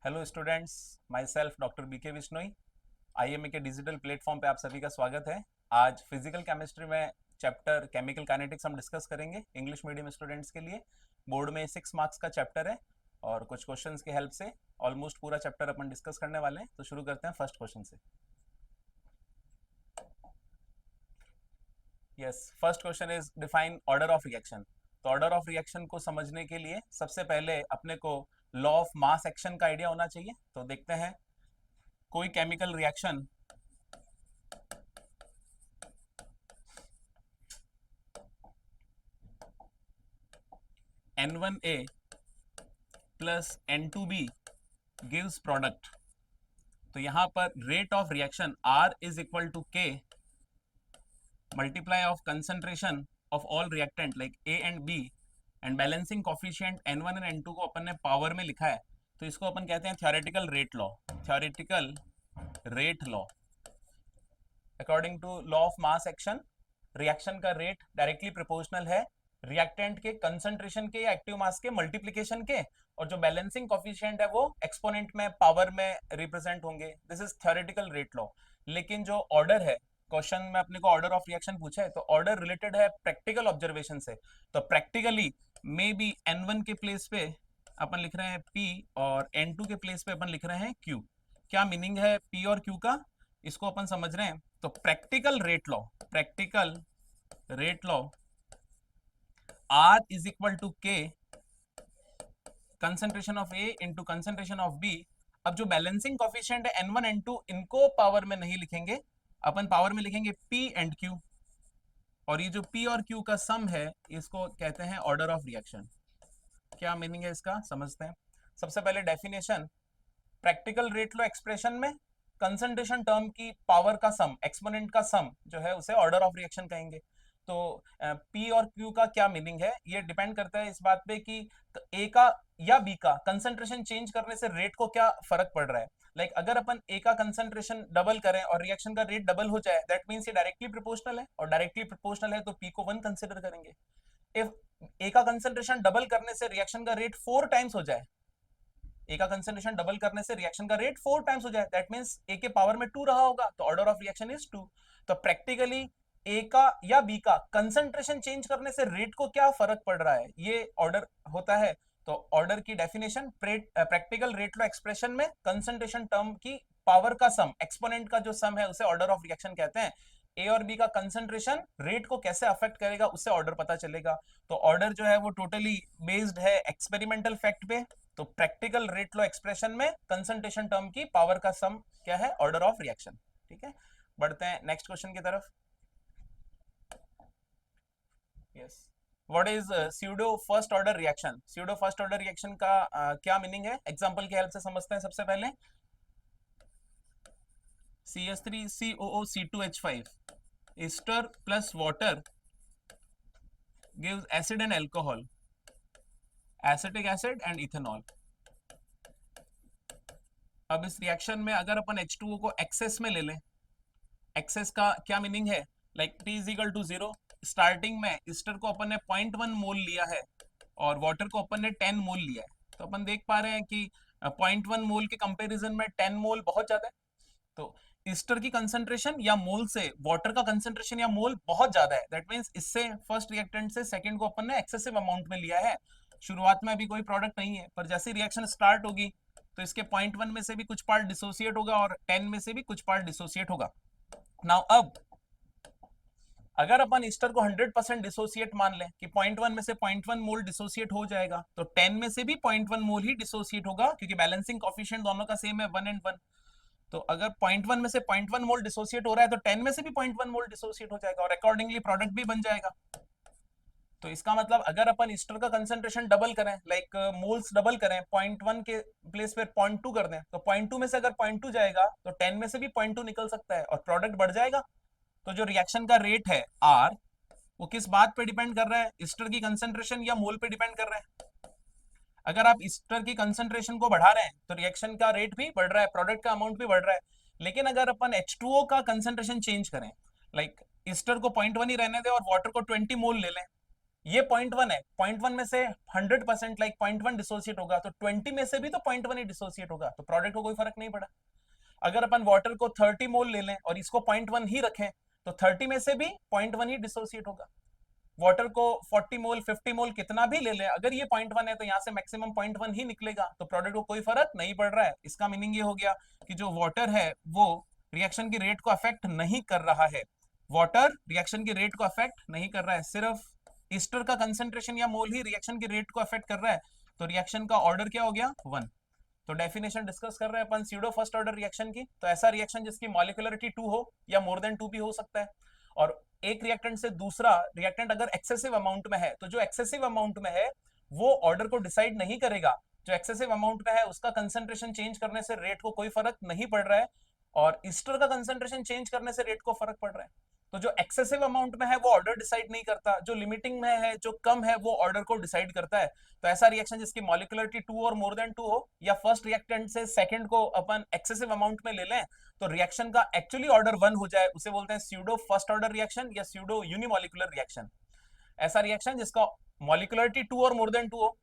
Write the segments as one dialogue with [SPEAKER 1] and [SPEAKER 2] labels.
[SPEAKER 1] Hello students, myself doctor BK Bishnoi. IMA के digital platform पे आप सभी का स्वागत है। आज फिजिकल केमिस्ट्री में चैप्टर केमिकल काइनेटिक्स हम डिस्कस करेंगे इंग्लिश मीडियम स्टूडेंट्स के लिए। बोर्ड में 6 मार्क्स का चैप्टर है और कुछ क्वेश्चंस की हेल्प से ऑलमोस्ट पूरा चैप्टर अपन डिस्कस करने वाले हैं। तो शुरू करते हैं फर्स्ट क्वेश्चन से। Yes, first question is define order of reaction. तो ऑर्डर ऑफ रिएक्शन को समझने के लिए सबसे पहले अपने को लॉ ऑफ मास एक्शन का आइडिया होना चाहिए। तो देखते हैं, कोई chemical reaction N1A plus N2B gives product. तो यहां पर rate of reaction R is equal to K multiply of concentration of all reactant like A and B and balancing coefficient N1 and N2 को अपन ने power में लिखा है। तो इसको अपन कहते हैं theoretical rate law. Theoretical rate law according to law of mass action, reaction का रेट डायरेक्टली प्रोपोर्शनल है रिएक्टेंट के कंसंट्रेशन के या एक्टिव मास के मल्टीप्लिकेशन के, और जो बैलेंसिंग कोफिशिएंट है वो एक्सपोनेंट में पावर में रिप्रेजेंट होंगे। This is theoretical rate law. लेकिन जो ऑर्डर है, क्वेश्चन में अपने को ऑर्डर ऑफ रिएक्शन पूछा है तो ऑर्डर रिलेटेड है प्रैक्टिकल ऑब्जर्वेशन से। तो प्रैक्टिकली मे बी N1 के प्लेस पे अपन लिख रहे हैं P और N2 के प्लेस पे अपन लिख रहे हैं Q। क्या मीनिंग है P और Q का, इसको अपन समझ रहे हैं। तो practical rate law R is equal to K concentration of A into concentration of B। अब जो बैलेंसिंग कोफिशिएंट है N1 N2 इनको पावर में नहीं लिखेंगे, अपन पावर में लिखेंगे P एंड Q। और ये जो P और Q का सम है इसको कहते हैं ऑर्डर ऑफ रिएक्शन। क्या मीनिंग है इसका, समझते हैं। सबसे पहले डेफिनेशन, प्रैक्टिकल रेट लो एक्सप्रेशन में कंसंट्रेशन टर्म की पावर का सम, एक्सपोनेंट का सम जो है उसे ऑर्डर ऑफ रिएक्शन कहेंगे। तो P और Q का क्या मीनिंग है, ये डिपेंड करता है इस बात पे कि A का या B का कंसंट्रेशन चेंज करने से रेट को क्या फर्क पड़ रहा है। लाइक अगर अपन A का कंसंट्रेशन डबल करें और रिएक्शन का रेट डबल हो जाए, दैट मींस ये डायरेक्टली प्रोपोर्शनल है, और डायरेक्टली प्रोपोर्शनल है तो P को 1 कंसिडर करेंगे। इफ A का कंसंट्रेशन डबल करने से रिएक्शन का रेट 4 टाइम्स हो जाए, ए का कंसंट्रेशन डबल करने से रिएक्शन का रेट 4 टाइम्स हो जाए, दैट मींस ए के पावर में 2 रहा होगा, तो ऑर्डर ऑफ रिएक्शन इज 2। तो प्रैक्टिकली ए का या बी का कंसंट्रेशन चेंज करने से रेट को क्या फर्क पड़ रहा है, ये ऑर्डर होता है। तो ऑर्डर की डेफिनेशन, प्रैक्टिकल रेट लो एक्सप्रेशन में कंसंट्रेशन टर्म की पावर का सम, एक्सपोनेंट का जो सम है उसे ऑर्डर ऑफ रिएक्शन कहते हैं। ए और बी का कंसंट्रेशन रेट को कैसे अफेक्ट करेगा उससे ऑर्डर पता चलेगा। तो ऑर्डर जो है वो टोटली बेस्ड है एक्सपेरिमेंटल फैक्ट पे। तो प्रैक्टिकल रेट लो एक्सप्रेशन में कंसंट्रेशन टर्म की पावर का सम क्या है, ऑर्डर ऑफ रिएक्शन। ठीक है, बढ़ते हैं नेक्स्ट क्वेश्चन की तरफ। Yes, what is pseudo first order reaction. Pseudo first order reaction का क्या मीनिंग है, एग्जांपल की हेल्प से समझते हैं। सबसे पहले CH3COO C2H5 ester plus water gives acid and alcohol, acetic acid and ethanol। अब इस रिएक्शन में अगर अपन H2O को एक्सेस में ले लें, एक्सेस का क्या मीनिंग है, like T is equal to 0। Starting में ईस्टर को अपन ने 0.1 मोल लिया है और वाटर को अपन ने 10 मोल लिया है। तो अपन देख पा रहे हैं कि 0.1 मोल के कंपैरिजन में 10 मोल बहुत ज्यादा है। तो ईस्टर की कंसंट्रेशन या मोल से वाटर का कंसंट्रेशन या मोल बहुत ज्यादा है, दैट मींस इससे फर्स्ट रिएक्टेंट से सेकंड को अपन ने एक्सेसिव अमाउंट में लिया है। शुरुआत में अभी कोई प्रोडक्ट नहीं है, पर जैसे रिएक्शन स्टार्ट होगी तो इसके 0.1 में से भी कुछ पार्ट डिसोसिएट होगा और 10 में से भी कुछ पार्ट डिसोसिएट होगा। नाउ अब अगर अपन ईस्टर को 100% डिसोसिएट मान लें कि 0.1 में से 0.1 मोल डिसोसिएट हो जाएगा, तो 10 में से भी 0.1 मोल ही डिसोसिएट होगा, क्योंकि बैलेंसिंग कोफिशिएंट दोनों का सेम है 1 एंड 1। तो अगर 0.1 में से 0.1 मोल डिसोसिएट हो रहा है तो 10 में से भी 0.1 मोल डिसोसिएट हो जाएगा और अकॉर्डिंगली प्रोडक्ट भी बन जाएगा। तो इसका मतलब अगर अपन ईस्टर का कंसंट्रेशन डबल करें, लाइक मोल्स डबल करें, 0.1 के प्लेस पे 0.2 कर दें, तो 0.2 में से अगर 0.2 जाएगा तो 10 में से भी 0.2 निकल सकता है और प्रोडक्ट बढ़ जाएगा। तो जो रिएक्शन का रेट है आर, वो किस बात पे डिपेंड कर रहा है, ईस्टर की कंसंट्रेशन या मोल पे डिपेंड कर रहा है। अगर आप ईस्टर की कंसंट्रेशन को बढ़ा रहे हैं तो रिएक्शन का रेट भी बढ़ रहा है, प्रोडक्ट का अमाउंट भी बढ़ रहा है। लेकिन अगर अपन H2O का कंसंट्रेशन चेंज करें, लाइक ईस्टर को 0.1 ही रहने दें और वाटर को 20 मोल ले लें, ये 0.1 है, 0.1 में से 100% लाइक 0.1 डिसोसिएट होगा, तो 20 में से भी तो 0.1 ही डिसोसिएट होगा, तो प्रोडक्ट को कोई फर्क नहीं पड़ा। अगर अपन वाटर को 30 मोल ले लें और इसको 0.1 ही रखें, तो 30 में से भी 0.1 ही डिसोसिएट होगा। वाटर को 40 मोल 50 मोल कितना भी ले लें, अगर ये 0.1 है तो यहाँ से मैक्सिमम 0.1 ही निकलेगा, तो प्रोडक्ट को कोई फर्क नहीं पड़ रहा है। इसका मीनिंग ये हो गया कि जो वाटर है वो रिएक्शन की रेट को अफेक्ट नहीं कर रहा है, वाटर रिएक्शन की रेट को अफेक्ट नहीं कर रहा है, सिर्फ ईस्टर का कंसेंट्रेशन या मोल ही रिएक्शन की रेट को अफेक्ट कर रहा है। तो रिएक्शन का ऑर्डर क्या हो गया? 1। तो डेफिनेशन डिस्कस कर रहे हैं अपन स्यूडो फर्स्ट ऑर्डर रिएक्शन की। तो ऐसा रिएक्शन जिसकी मॉलिक्यूलरिटी 2 हो या मोर देन 2 भी हो सकता है, और एक रिएक्टेंट से दूसरा रिएक्टेंट अगर एक्सेसिव अमाउंट में है, तो जो एक्सेसिव अमाउंट में है वो ऑर्डर को डिसाइड नहीं करेगा। जो एक्सेसिव अमाउंट में है उसका कंसेंट्रेशन चेंज करने से रेट को कोई फर्क नहीं पड़ रहा है, और ईस्टर का कंसेंट्रेशन चेंज करने से रेट को फर्क पड़ रहा है। तो जो एक्सेसिव अमाउंट में है वो ऑर्डर डिसाइड नहीं करता, जो लिमिटिंग में है, जो कम है, वो ऑर्डर को डिसाइड करता है। तो ऐसा रिएक्शन जिसकी मॉलिक्यूलरिटी 2 और मोर देन 2 हो, या फर्स्ट रिएक्टेंट से सेकंड को अपन एक्सेसिव अमाउंट में ले लें तो रिएक्शन का एक्चुअली ऑर्डर 1 हो जाए, उसे बोलते हैं स्यूडो फर्स्ट ऑर्डर रिएक्शन या स्यूडो यूनिमॉलिक्यूलर रिएक्शन। ऐसा रिएक्शन जिसका मॉलिक्यूलरिटी 2 और मोर देन 2 हो,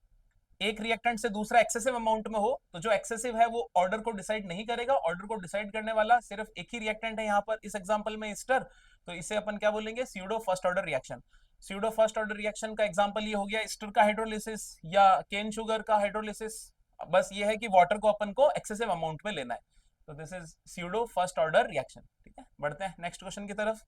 [SPEAKER 1] एक रिएक्टेंट से दूसरा एक्सेसिव अमाउंट में हो, तो जो एक्सेसिव है वो ऑर्डर को डिसाइड नहीं करेगा, ऑर्डर को डिसाइड करने वाला सिर्फ एक ही रिएक्टेंट है, यहाँ पर इस एग्जांपल में ईस्टर। तो इसे अपन क्या बोलेंगे? Pseudo first order reaction. Pseudo first order reaction का एग्जांपल ये हो गया ईस्टर का हाइड्रोलिसिस या केन शुगर का हाइड्रोलिसिस। बस ये है कि वाटर को अपन को एक्सेसिव अमाउंट में लेना है। तो this is pseudo first order reaction. ठीक है, बढ़ते हैं नेक्स्ट क्वेश्चन की तरफ।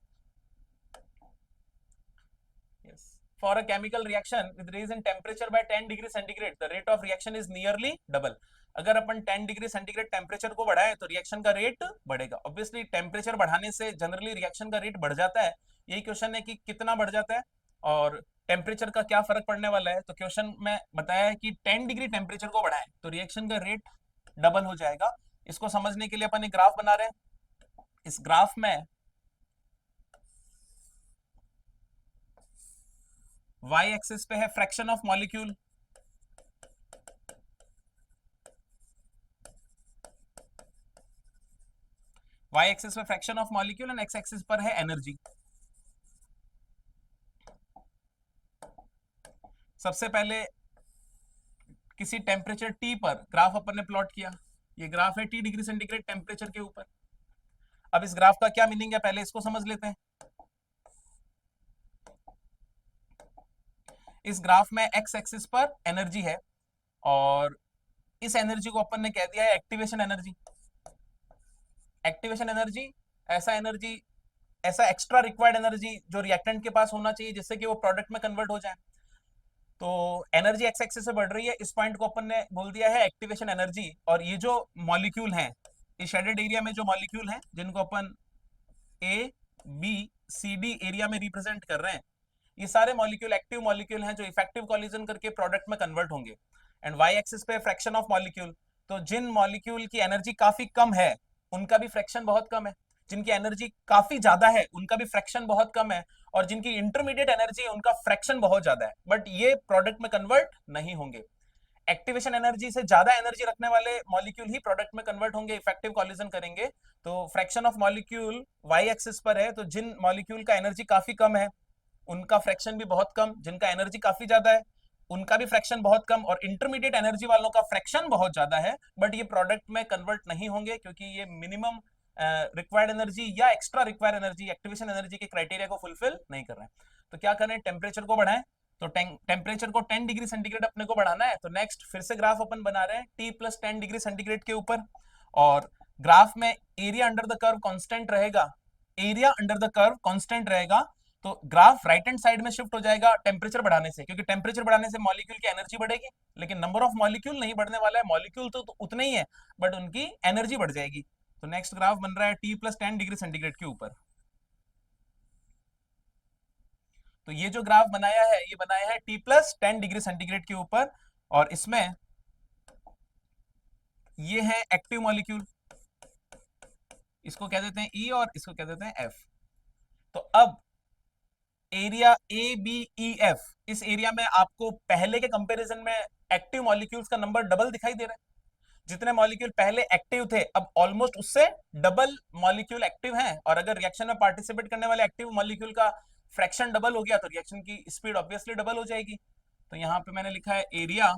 [SPEAKER 1] Yes. For a chemical reaction with raise in temperature by 10 degree centigrade, the rate of reaction is nearly double. अगर अपन 10 डिग्री सेंटीग्रेड टेम्परेचर को बढ़ाएं तो रिएक्शन का रेट बढ़ेगा। ऑब्वियसली टेम्परेचर बढ़ाने से जनरली रिएक्शन का रेट बढ़ जाता है। यही क्वेश्चन है कि कितना बढ़ जाता है और टेम्परेचर का क्या फर्क पड़ने वाला है। तो क्वेश्चन में बताया है कि 10 डिग्री टेम्परेचर को बढ़ाएं तो रिएक्शन का रेट डबल हो जाएगा। इसको समझने के लिए अपन एक ग्राफ बना रहे हैं। इस ग्राफ में वाई एक्सिस पे है fraction of molecule, Y axis पे fraction of molecule and X axis पर है एनर्जी। सबसे पहले किसी टेम्परेचर टी पर ग्राफ अपन ने प्लॉट किया। ये ग्राफ है टी डिग्री सेंटीग्रेड टेम्परेचर के ऊपर। अब इस ग्राफ का क्या मीनिंग है पहले इसको समझ लेते हैं। इस ग्राफ में एक्स एक्सिस पर एनर्जी है और इस एनर्जी को अपन ने कह दिया है एक्टिवेशन एनर्जी। एक्टिवेशन एनर्जी ऐसा एक्स्ट्रा रिक्वायर्ड एनर्जी जो रिएक्टेंट के पास होना चाहिए जिससे कि वो प्रोडक्ट में कन्वर्ट हो जाए। तो एनर्जी एक्स एक्सिस से बढ़ रही है, इस पॉइंट को अपन ने बोल दिया है एक्टिवेशन एनर्जी। और ये जो मॉलिक्यूल हैं, इस शेडेड एरिया में जो मॉलिक्यूल हैं जिनको अपन A B C D area में रिप्रेजेंट कर रहे हैं, ये सारे मॉलिक्यूल एक्टिव मॉलिक्यूल हैं जो इफेक्टिव कॉलिजन करके प्रोडक्ट में कन्वर्ट होंगे। एंड वाई एक्सिस पे फ्रैक्शन ऑफ मॉलिक्यूल, तो जिन मॉलिक्यूल की एनर्जी काफी कम है उनका भी फ्रैक्शन बहुत कम है, जिनकी एनर्जी काफी ज्यादा है उनका भी फ्रैक्शन बहुत कम है, और जिनकी इंटरमीडिएट एनर्जी है उनका फ्रैक्शन बहुत ज्यादा है, बट ये प्रोडक्ट में कन्वर्ट नहीं होंगे। एक्टिवेशन एनर्जी से ज्यादा एनर्जी रखने वाले मॉलिक्यूल ही प्रोडक्ट में कन्वर्ट होंगे, इफेक्टिव कॉलिजन करेंगे। तो fraction of molecule Y axis पर है, तो जिन मॉलिक्यूल का एनर्जी काफी कम है उनका फ्रैक्शन भी बहुत कम, जिनका एनर्जी काफी ज्यादा है उनका भी फ्रैक्शन बहुत कम, और इंटरमीडिएट एनर्जी वालों का फ्रैक्शन बहुत ज्यादा है, बट ये प्रोडक्ट में कन्वर्ट नहीं होंगे क्योंकि ये मिनिमम रिक्वायर्ड एनर्जी या extra required energy activation energy के क्राइटेरिया को फुलफिल नहीं कर रहे हैं। तो क्या करें, टेम्परेचर को बढ़ाएं। तो टेम्परेचर को 10 डिग्री सेंटीग्रेड अपने को बढ़ाना है। तो नेक्स्ट फिर से ग्राफ अपन बना रहे हैं टी प्लस 10 डिग्री सेंटीग्रेड के ऊपर, और ग्राफ में area under the curve constant रहेगा। Area under the curve constant रहेगा तो ग्राफ राइट हैंड साइड में शिफ्ट हो जाएगा टेम्परेचर बढ़ाने से, क्योंकि टेम्परेचर बढ़ाने से मॉलिक्यूल की एनर्जी बढ़ेगी, लेकिन नंबर ऑफ मॉलिक्यूल नहीं बढ़ने वाला है। मॉलिक्यूल तो उतने ही है बट उनकी एनर्जी बढ़ जाएगी। तो नेक्स्ट ग्राफ बन रहा है टी प्लस 10 डिग्री सेंटीग्रेड के ऊपर। तो ये जो ग्राफ बनाया है ये बनाया है टी प्लस 10 डिग्री सेंटीग्रेड के ऊपर, और इसमें ये है एक्टिव मॉलिक्यूल, इसको कह देते हैं ई और इसको कह देते हैं एफ। तो अब area A B E F, इस एरिया में आपको पहले के कंपैरिजन में एक्टिव मॉलिक्यूल्स का नंबर डबल दिखाई दे रहा है। जितने मॉलिक्यूल पहले एक्टिव थे अब ऑलमोस्ट उससे डबल मॉलिक्यूल एक्टिव हैं, और अगर रिएक्शन में पार्टिसिपेट करने वाले एक्टिव मॉलिक्यूल का फ्रैक्शन डबल हो गया तो रिएक्शन की स्पीड ऑब्वियसली डबल हो जाएगी। तो यहाँ पे मैंने लिखा है area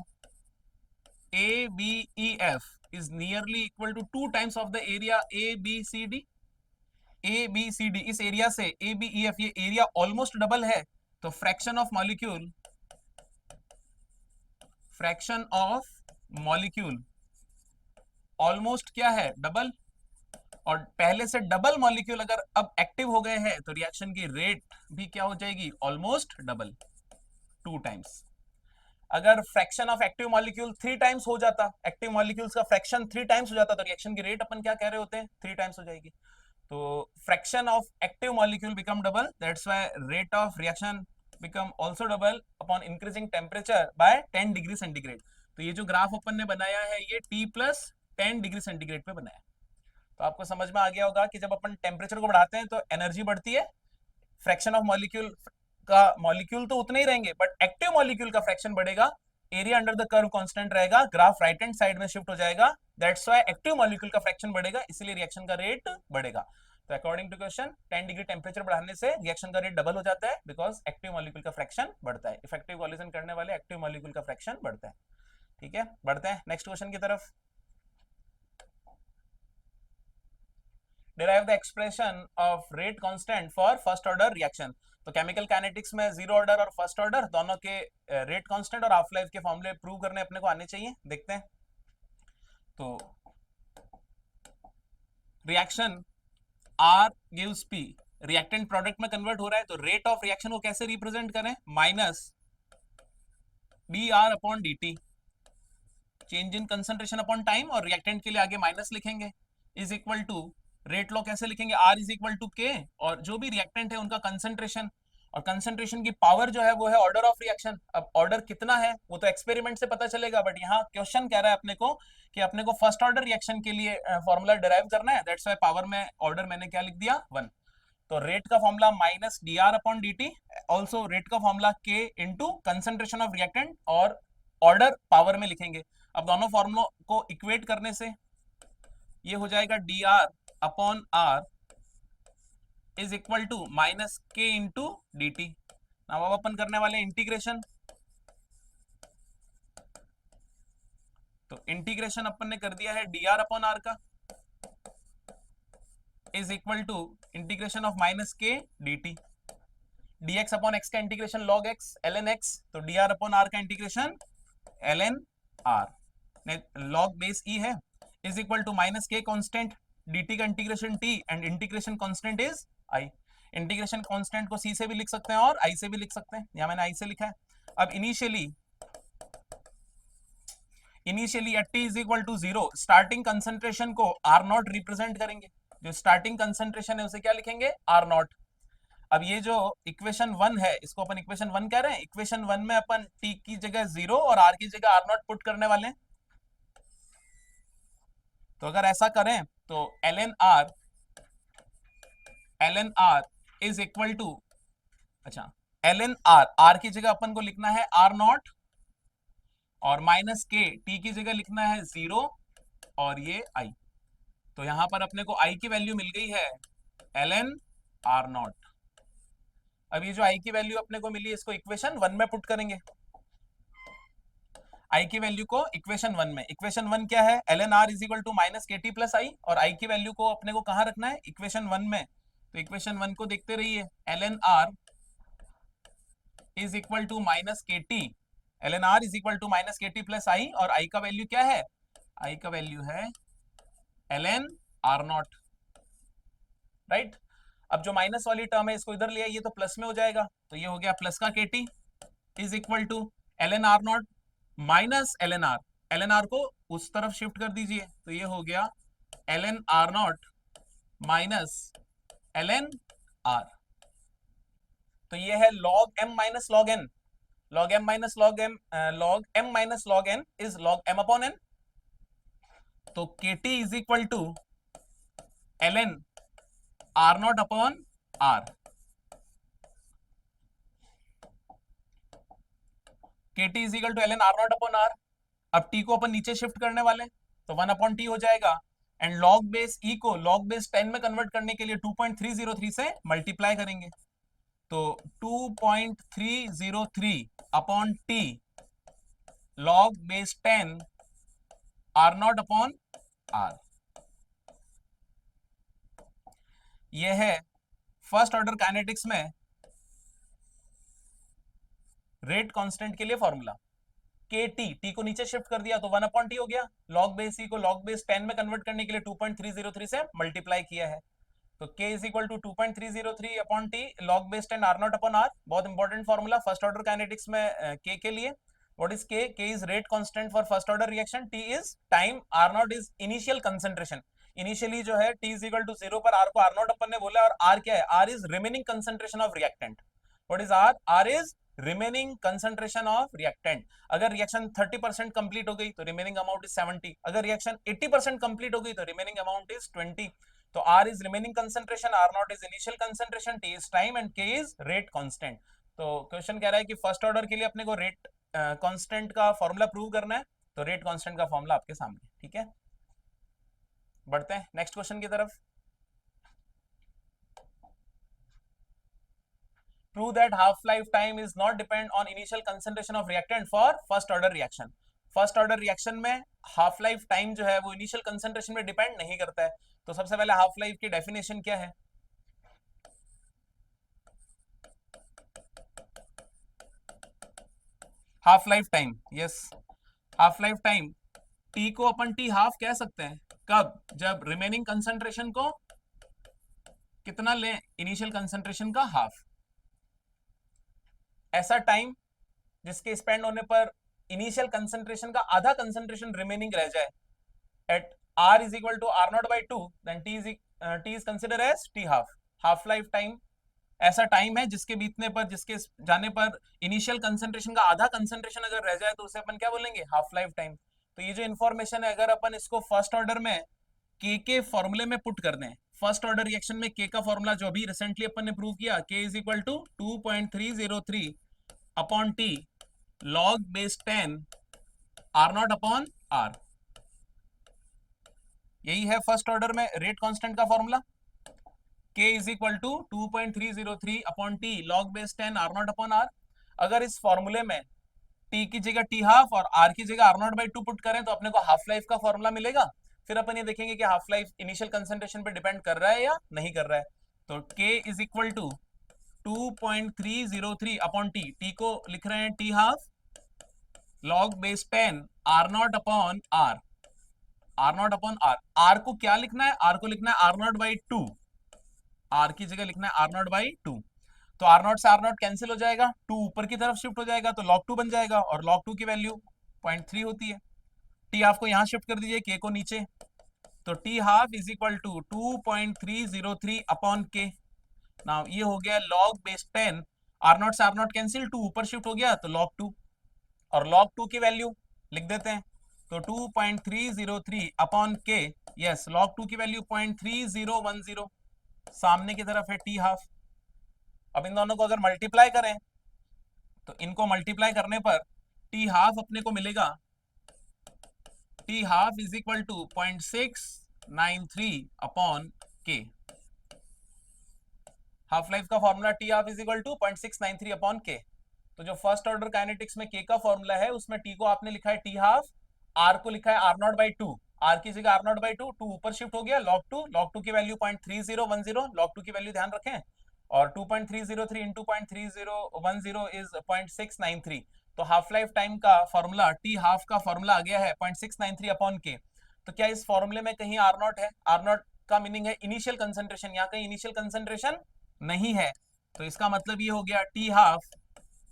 [SPEAKER 1] ABEF is nearly equal to 2 times of the area ABCD। ABCD इस एरिया से ABEF, ये एरिया ऑलमोस्ट डबल है, तो फ्रैक्शन ऑफ मॉलिक्यूल ऑलमोस्ट क्या है, डबल। और पहले से डबल मॉलिक्यूल अगर अब एक्टिव हो गए हैं तो रिएक्शन की रेट भी क्या हो जाएगी, ऑलमोस्ट डबल, 2 टाइम्स। अगर fraction of active molecule 3 times हो जाता, एक्टिव मॉलिक्यूल्स का फ्रैक्शन 3 टाइम्स हो जाता, तो रिएक्शन की रेट अपन क्या कह रहे होते हैं, 3 टाइम्स हो जाएगी। तो fraction of active molecule become double, that's why rate of reaction become also double upon increasing temperature by 10 degree centigrade. तो ये जो ग्राफ अपन ने बनाया है ये T प्लस 10 डिग्री सेंटीग्रेड पे बनाया। तो आपको समझ में आ गया होगा कि जब अपन टेम्परेचर को बढ़ाते हैं तो एनर्जी बढ़ती है, फ्रैक्शन ऑफ मॉलिक्यूल का, मॉलिक्यूल तो उतने ही रहेंगे बट एक्टिव मॉलिक्यूल का फ्रैक्शन बढ़ेगा, area under the curve constant रहेगा, ग्राफ राइट हैंड साइड में शिफ्ट हो जाएगा, दैट्स व्हाई एक्टिव मॉलिक्यूल का फ्रैक्शन बढ़ेगा, इसलिए रिएक्शन का रेट बढ़ेगा। तो according to question 10 degree temperature बढ़ाने से रिएक्शन का रेट डबल हो जाता है बिकॉज एक्टिव मॉलिक्यूल का फ्रैक्शन बढ़ता है, इफेक्टिव कॉलिजन करने वाले एक्टिव मॉलिक्यूल का फ्रैक्शन बढ़ता है। ठीक है, बढ़ते हैं नेक्स्ट क्वेश्चन की तरफ। derive the expression of rate constant for first order reaction। तो केमिकल काइनेटिक्स में जीरो ऑर्डर और फर्स्ट ऑर्डर दोनों के रेट कांस्टेंट और हाफ लाइफ के फॉर्मूले प्रूव करने अपने को आने चाहिए, देखते हैं। तो reaction R gives P, reactant product में कन्वर्ट हो रहा है, तो रेट ऑफ रिएक्शन को कैसे रिप्रेजेंट करें, minus dr upon dt, change in concentration upon time, और रिएक्टेंट के लिए आगे माइनस लिखेंगे, is equal to rate law कैसे लिखेंगे, R is equal to K, और जो भी रिएक्टेंट है उनका कंसंट्रेशन, और कंसंट्रेशन की पावर जो है वो है ऑर्डर ऑफ रिएक्शन। अब ऑर्डर कितना है वो तो एक्सपेरिमेंट से पता चलेगा, बट यहाँ क्वेश्चन कह रहा है अपने को कि अपने को फर्स्ट ऑर्डर रिएक्शन के लिए फॉर्मूला डिराइव करना है, दैट्स व्हाई पावर में ऑर्डर मैंने क्या लिख दिया, 1। तो रेट का formula minus dr upon dt, also rate का formula k into concentration of reactant, और ऑर्डर पावर में लिखेंगे। अब दोनों फॉर्मूलों को इक्वेट करने से ये हो जाएगा dr upon r is equal to minus K into D T. अब अपन करने वाले इंटीग्रेशन, तो इंटीग्रेशन अपन ने कर दिया है dr अपॉन r का is equal to integration of minus K D T, dx upon x का integration log x ln x, तो dr अपॉन r का integration ln r, log base e है, is equal to minus K constant, dt का integration t and integration constant is i। Integration constant को c से भी लिख सकते हैं और i से भी लिख सकते हैं, यहां मैंने i से लिखा है। अब initially at t is equal to 0 starting concentration को r नॉट रिप्रेजेंट करेंगे, जो स्टार्टिंग कंसंट्रेशन है उसे क्या लिखेंगे, r नॉट। अब ये जो इक्वेशन 1 है इसको अपन इक्वेशन 1 कह रहे हैं, इक्वेशन 1 में अपन t की जगह 0 और r की जगह r नॉट पुट करने वाले हैं। तो अगर ऐसा करें तो ln r is equal to, अच्छा ln r की जगह अपन को लिखना है r नॉट, और माइनस के t की जगह लिखना है 0 और ये i। तो यहां पर अपने को i की वैल्यू मिल गई है ln r नॉट। अब ये जो i की वैल्यू अपने को मिली इसको इक्वेशन 1 में पुट करेंगे, i की वैल्यू को इक्वेशन 1 में, इक्वेशन 1 क्या है, ln r is equal to minus K T plus I, और i की वैल्यू को अपने को कहां रखना है, इक्वेशन 1 में। तो इक्वेशन 1 को देखते रहिए, ln r is equal to minus K T, ln r is equal to minus K T plus I, और i का वैल्यू क्या है, i का वैल्यू है ln r नॉट, राइट। अब जो माइनस वाली टर्म है इसको इधर ले आइए तो प्लस में हो जाएगा, तो ये हो गया प्लस का K T is equal to ln r nought minus ln r को उस तरफ शिफ्ट कर दीजिए, तो ये हो गया ln r nought minus ln r। तो ये है log m minus log n, log m minus log m, log m minus log n is log m upon n। तो kt is equal to ln r not upon r, kt is equal to ln r not upon r। अब t को अपन नीचे shift करने वाले, तो 1 upon t हो जाएगा, and log base e को log बेस 10 में कन्वर्ट करने के लिए 2.303 से मल्टीप्लाई करेंगे, तो 2.303 upon T log base 10 R not upon R, ये है फर्स्ट ऑर्डर काइनेटिक्स में रेट कांस्टेंट के लिए फॉर्मूला। के टी को नीचे शिफ्ट कर दिया तो 1 अपॉन टी हो गया, लॉग बेस सी को लॉग बेस 10 में कन्वर्ट करने के लिए 2.303 से मल्टीप्लाई किया है, तो k is equal to 2.303 upon T log base 10 R not upon R. बहुत important formula first order kinetics में k के लिए। What is k? k is rate constant for first order reaction, t is time, r naught is initial concentration. Initially जो है t is equal to 0 पर r को r not अपन ने बोला, और r क्या है? r is remaining concentration of reactant. What is r? r is remaining concentration of reactant. अगर रिएक्शन 30% कंप्लीट हो गई तो रिमेनिंग अमाउंट इज 70, अगर रिएक्शन 80% कंप्लीट हो गई तो रिमेनिंग अमाउंट इज 20। तो R is remaining concentration, R naught is initial concentration, T is time and K is rate constant। तो क्वेश्चन कह रहा है कि फर्स्ट ऑर्डर के लिए अपने को रेट कांस्टेंट का फॉर्मूला प्रूव करना है, तो रेट कांस्टेंट का फॉर्मूला आपके सामने। ठीक है, बढ़ते हैं नेक्स्ट क्वेश्चन की तरफ। Prove that half-life time is not depend on initial concentration of reactant for first order reaction। First order reaction में हाफ लाइफ टाइम जो है वो इनिशियल कंसंट्रेशन में डिपेंड नहीं करता है। तो सबसे पहले हाफ लाइफ की डेफिनेशन क्या है? Half life time, yes, half life time T को अपन टी हाफ कह सकते हैं कब? जब रिमेनिंग कंसंट्रेशन को कितना लें? इनिशियल कंसंट्रेशन का हाफ। ऐसा टाइम जिसके स्पेंड होने पर इनिशियल कंसंट्रेशन का आधा कंसंट्रेशन रिमेनिंग रह जाए at r is equal to R nought by two, then t is consider as T half. Half life time ऐसा टाइम है जिसके बीतने पर, जिसके जाने पर इनिशियल कंसंट्रेशन का आधा कंसंट्रेशन अगर रह जाए तो उसे अपन क्या बोलेंगे? Half life time. तो ये जो इन्फॉर्मेशन है अगर अपन इसको फर्स्ट ऑर्डर में के फॉर्मूले में पुट कर दें, फर्स्ट ऑर्डर रिएक्शन में के का फॉर्मूला जो अभी रिसेंटली अपन ने प्रूव किया, K is equal to 2.303 upon T log base 10 R not upon R, यही है फर्स्ट ऑर्डर में रेट कांस्टेंट का formula. k is equal to 2.303 upon T log base 10 R not upon R. अगर इस फॉर्मूले में t की जगह टी हाफ और r की जगह R nought by two put करें तो अपने को हाफ लाइफ का फॉर्मूला मिलेगा। फिर अपन ये देखेंगे कि हाफ लाइफ इनिशियल कंसंट्रेशन पे डिपेंड कर रहा है या नहीं कर रहा है। तो k is equal to 2.303 upon T, T को लिख रहे हैं T half log base 10 R not upon R, R not upon R. R को क्या लिखना है? आर को लिखना है R nought by two, are की जगह लिखना है आर नॉट बाई टू। तो आर नॉट से आर नॉट कैंसिल हो जाएगा, टू ऊपर की तरफ शिफ्ट हो जाएगा तो log 2 बन जाएगा, और log 2 की वैल्यू 0.3 होती है। टी हाफ को यहां शिफ्ट कर दीजिए, के को नीचे, तो T half is equal to 2.303 upon K. Now ये हो गया log बेस 10, आर नॉट से आर नॉट कैंसिल, टू ऊपर शिफ्ट हो गया तो log 2, और log 2 की वैल्यू लिख देते हैं, तो 2.303 अपॉन के, यस, log 2 की वैल्यू 0.3010, सामने की तरफ है टी हाफ। अब इन दोनों को अगर मल्टीप्लाई करें तो इनको मल्टीप्लाई करने पर टी हाफ अपने को मिलेगा, T half is equal to 0.693 upon K. Half life का formula T half is equal to 0.693 upon K. तो जो फर्स्ट ऑर्डर काइनेटिक्स में के का फॉर्मूला है उसमें टी को आपने लिखा है टी हाफ, आर को लिखा है R nought by two, are की जगह R nought by two, two ऊपर शिफ्ट हो गया log 2, log 2 की वैल्यू 0.3010, log 2 की वैल्यू ध्यान रखें, और 2.303 इंटू 0.3010 इज 0.693। तो हाफ लाइफ टाइम का फॉर्मूला टी हाफ का फॉर्मूला आ गया है 0.693 अपॉन के। तो क्या इस फॉर्मूले में कहीं आर नॉट है? आर नॉट का मीनिंग है इनिशियल कंसंट्रेशन, यहाँ कहीं इनिशियल कंसंट्रेशन नहीं है, तो इसका मतलब ये हो गया T half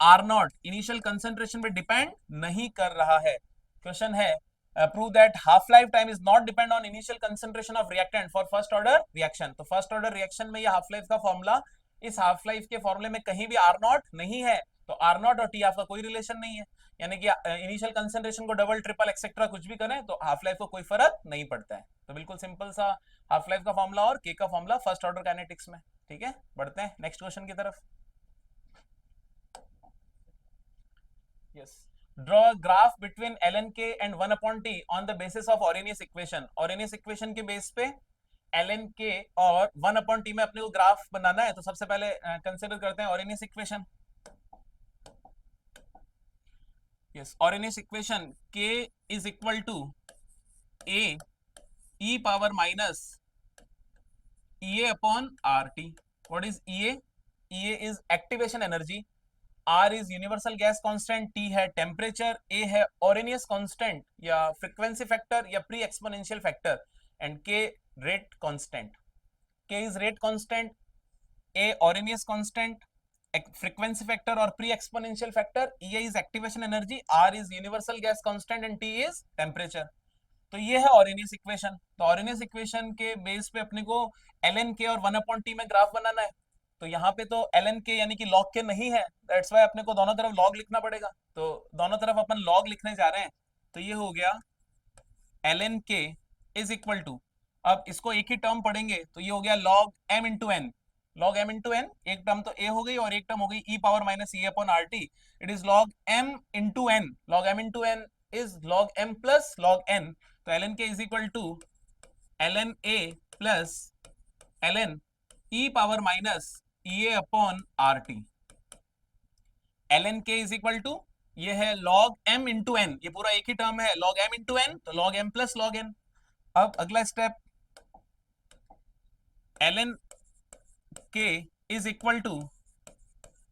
[SPEAKER 1] R not initial concentration पे डिपेंड नहीं कर रहा है। क्वेश्चन है prove that half life time is not depend on initial concentration of reactant for first order reaction। तो फर्स्ट ऑर्डर रिएक्शन में ये हाफ लाइफ का फॉर्मूला, इस हाफ लाइफ के फॉर्मूले में कहीं भी आर नॉट नहीं है, तो आर नॉट और टी हाफ का कोई रिलेशन नहीं है, यानी कि इनिशियल कंसंट्रेशन को डबल ट्रिपल एक्सेट्रा कुछ भी करें तो हाफ लाइफ को कोई फर्क नहीं पड़ता है। तो बिल्कुल सिंपल सा हाफ लाइफ का फॉर्मूला और के का फॉर्मूला फर्स्ट ऑर्डर काइनेटिक्स में। ठीक है, बढ़ते हैं नेक्स्ट क्वेश्चन की तरफ। Yes, draw a graph between ln k and 1 upon t on the basis of Arrhenius equation। Arrhenius equation के बेस पे ln k और 1/t में अपने को ग्राफ बनाना है, तो सबसे पहले कंसिडर करते हैं Arrhenius equation. Yes, Arrhenius equation k is equal to a e power minus EA upon RT. What is EA? EA is activation energy, R is universal gas constant, T है temperature, A है Arrhenius constant या frequency factor या pre exponential factor and K rate constant. K is rate constant, A Arrhenius constant, frequency factor और pre exponential factor, EA is activation energy, R is universal gas constant and T is temperature. तो ये है ऑरेनियस equation. तो ऑरेनियस equation के base पे अपने को ln k और 1/t में ग्राफ बनाना है। तो यहाँ पे तो ln k यानी कि log k नहीं है, दैट्स वाई अपने को दोनों तरफ log लिखना पड़ेगा। तो दोनों तरफ अपन log लिखने जा रहे हैं। तो ये हो गया ln k is equal to, अब इसको एक ही टर्म पढ़ेंगे तो ये हो गया log m into N. log m into N, एक टर्म तो a हो गई और एक टर्म हो गई e power minus e upon R T. It is log m into N. log m into N is log m plus log n। तो ln k is equal to ln a plus ln e power minus ea upon R T. ln k is equal to ये है log m into N, ये पूरा एक ही term है log m into N, तो log m plus log n। अब अगला step ln k is equal to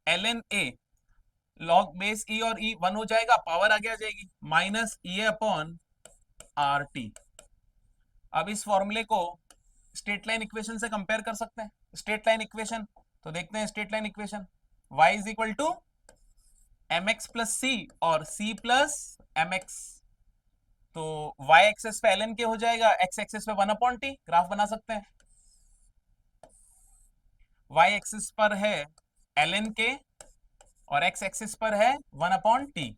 [SPEAKER 1] ln a, log base e और e 1 हो जाएगा, पावर आगे आ जाएगी minus e upon R T. अब इस फॉर्मूले को स्ट्रेट लाइन इक्वेशन से कंपेयर कर सकते हैं। स्ट्रेट लाइन इक्वेशन तो देखते हैं, straight line equation y is equal to mx plus C और c प्लस mx। तो y एक्सेस पे ln के हो जाएगा, x एक्सेस पे 1/t, ग्राफ बना सकते हैं। y एक्सेस पर है ln के और x एक्सेस पर है 1/t,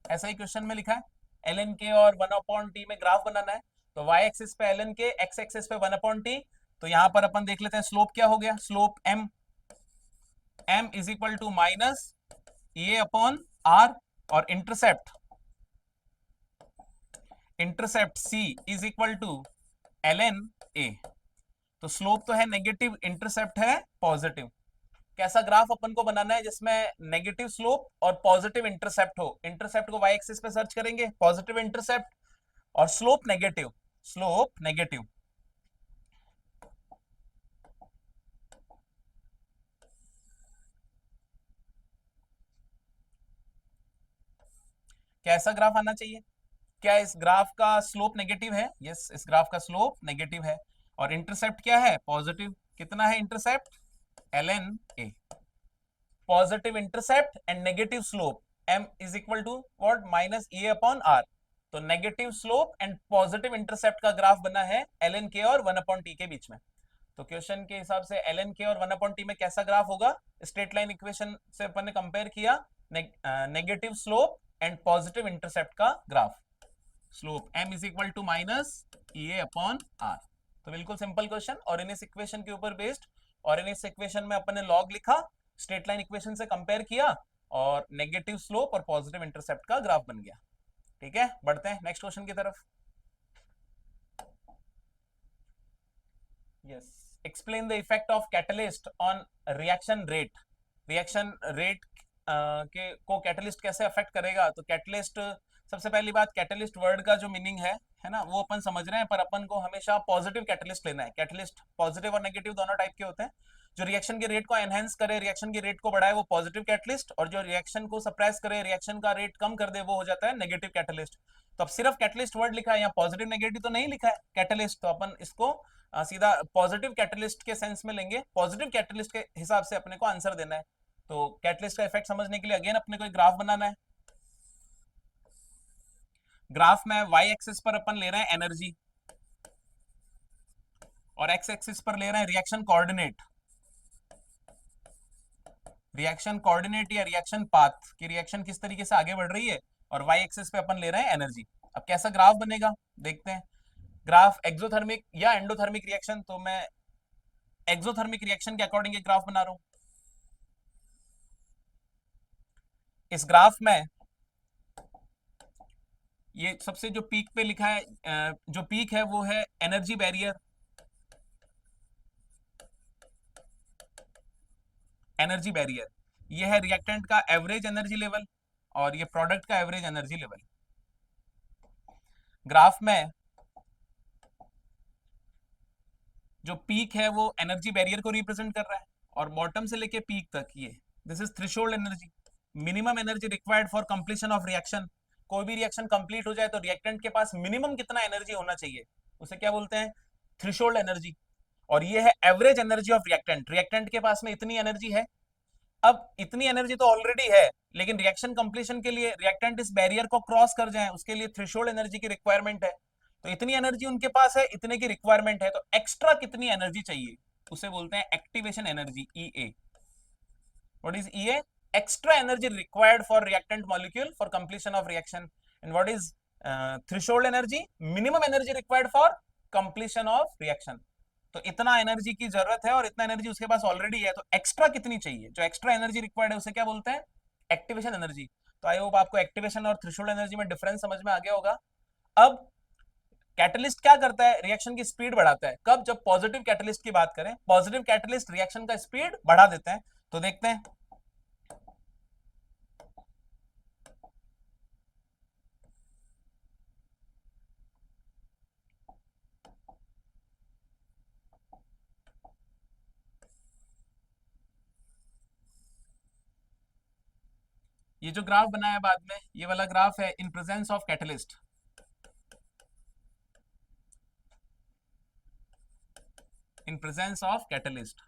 [SPEAKER 1] ऐसा ही क्वेश्चन में लिखा है। ln के और 1/t में ग्राफ बनाना है, तो y एक्सिस पे ln के, x एक्सिस पे 1/t। तो यहां पर अपन देख लेते हैं स्लोप क्या हो गया, slope m is equal to minus A upon R और intercept c is equal to ln a। तो स्लोप तो है नेगेटिव, इंटरसेप्ट है पॉजिटिव। कैसा ग्राफ अपन को बनाना है जिसमें नेगेटिव स्लोप और पॉजिटिव इंटरसेप्ट हो। इंटरसेप्ट को y एक्सिस पे सर्च करेंगे, पॉजिटिव इंटरसेप्ट, और स्लोप नेगेटिव, स्लोप नेगेटिव। कैसा ग्राफ आना चाहिए, क्या इस ग्राफ का स्लोप नेगेटिव है? यस, इस ग्राफ का स्लोप नेगेटिव है और इंटरसेप्ट क्या है, पॉजिटिव। कितना है intercept, ln a। Positive intercept and negative slope, m is equal to what, minus A upon R. तो negative slope and positive intercept का ग्राफ बना है ln k और 1/t के बीच में। तो क्वेश्चन के हिसाब से ln k और 1/t में कैसा ग्राफ होगा, स्ट्रेट लाइन इक्वेशन से अपन ने कंपेयर किया negative slope and positive intercept का graph. Slope m is equal to minus A upon R. तो बिल्कुल सिंपल क्वेश्चन, ऑरेनियस इक्वेशन के ऊपर बेस्ड। ऑरेनियस इक्वेशन में अपन ने लॉग लिखा, स्ट्रेट लाइन इक्वेशन से कंपेयर किया और नेगेटिव स्लोप और पॉजिटिव इंटरसेप्ट का ग्राफ बन गया। ठीक है, बढ़ते हैं नेक्स्ट क्वेश्चन की तरफ। Yes, explain the effect of catalyst on reaction rate. Reaction rate के को कैटलिस्ट कैसे अफेक्ट करेगा। तो कैटलिस्ट, सबसे पहली बात, कैटलिस्ट वर्ड का जो मीनिंग है ना, वो अपन समझ रहे हैं, पर अपन को हमेशा पॉजिटिव कैटलिस्ट लेना है। कैटलिस्ट पॉजिटिव और नेगेटिव दोनों टाइप के होते हैं। जो रिएक्शन के रेट को एनहेंस करे, रिएक्शन की रेट को बढ़ाए, वो पॉजिटिव कैटलिस्ट, और जो रिएक्शन को सप्रेस करे, रिएक्शन का रेट कम कर दे, वो हो जाता है नेगेटिव कैटलिस्ट। तो अब सिर्फ कैटलिस्ट वर्ड लिखा है, यहाँ पॉजिटिव नेगेटिव तो नहीं लिखा है, कैटलिस्ट। तो अपन इसको सीधा पॉजिटिव कैटलिस्ट के सेंस में लेंगे, पॉजिटिव कैटलिस्ट के हिसाब से अपने को आंसर देना है। तो कैटलिस्ट का इफेक्ट समझने के लिए अगेन अपने को एक ग्राफ बनाना है। ग्राफ में वाई एक्सिस पर अपन ले रहे हैं एनर्जी और एक्स एक्सिस पर ले रहे हैं रिएक्शन कोऑर्डिनेट। रिएक्शन कोऑर्डिनेट या रिएक्शन पाथ की रिएक्शन किस तरीके से आगे बढ़ रही है, और वाई एक्सिस पे अपन ले रहे हैं एनर्जी। अब कैसा ग्राफ बनेगा देखते हैं। ग्राफ एक्सोथर्मिक या एंडोथर्मिक रिएक्शन, तो मैं एक्सोथर्मिक रिएक्शन के अकॉर्डिंग एक ग्राफ बना रहा हूं। इस ग्राफ में ये सबसे जो पीक पे लिखा है, जो पीक है वो है एनर्जी बैरियर, एनर्जी बैरियर, ये है रिएक्टेंट का एवरेज एनर्जी लेवल और ये प्रोडक्ट का एवरेज एनर्जी लेवल। ग्राफ में जो पीक है वो एनर्जी बैरियर को रिप्रेजेंट कर रहा है और बॉटम से लेके पीक तक ये this is threshold energy, minimum energy required for completion of reaction. कोई भी रिएक्शन कंप्लीट हो जाए तो रिएक्टेंट के पास मिनिमम कितना एनर्जी होना चाहिए, उसे क्या बोलते हैं, थ्रेशोल्ड एनर्जी। और ये है average energy of reactant, reactant के पास में इतनी एनर्जी है। अब इतनी एनर्जी तो ऑलरेडी है, लेकिन रिएक्शन कंप्लीशन के लिए रिएक्टेंट इस बैरियर को क्रॉस कर जाए उसके लिए थ्रेशोल्ड एनर्जी की रिक्वायरमेंट है। तो इतनी एनर्जी उनके पास है, इतने की रिक्वायरमेंट है, तो एक्स्ट्रा कितनी एनर्जी चाहिए उसे बोलते हैं activation energy, EA. What is EA? Extra energy required for reactant molecule for completion of reaction. And what is threshold energy? Minimum energy required for completion of reaction. तो इतना energy की जरूरत है और इतना एनर्जी उसके पास ऑलरेडी है, तो एक्स्ट्रा कितनी चाहिए, जो एक्स्ट्रा एनर्जी रिक्वायर्ड है उसे क्या बोलते हैं, एक्टिवेशन एनर्जी। तो आई होप आपको एक्टिवेशन और थ्रेशोल्ड एनर्जी में डिफरेंस समझ में आ गया होगा। अब कैटलिस्ट क्या करता है, रिएक्शन की स्पीड बढ़ाता है। कब? जब पॉजिटिव कैटलिस्ट की बात करें, पॉजिटिव कैटलिस्ट रिएक्शन का स्पीड बढ़ा देते हैं। तो देखते हैं, ये जो ग्राफ बनाया बाद में, ये वाला ग्राफ है इन presence of catalyst. In presence of catalyst,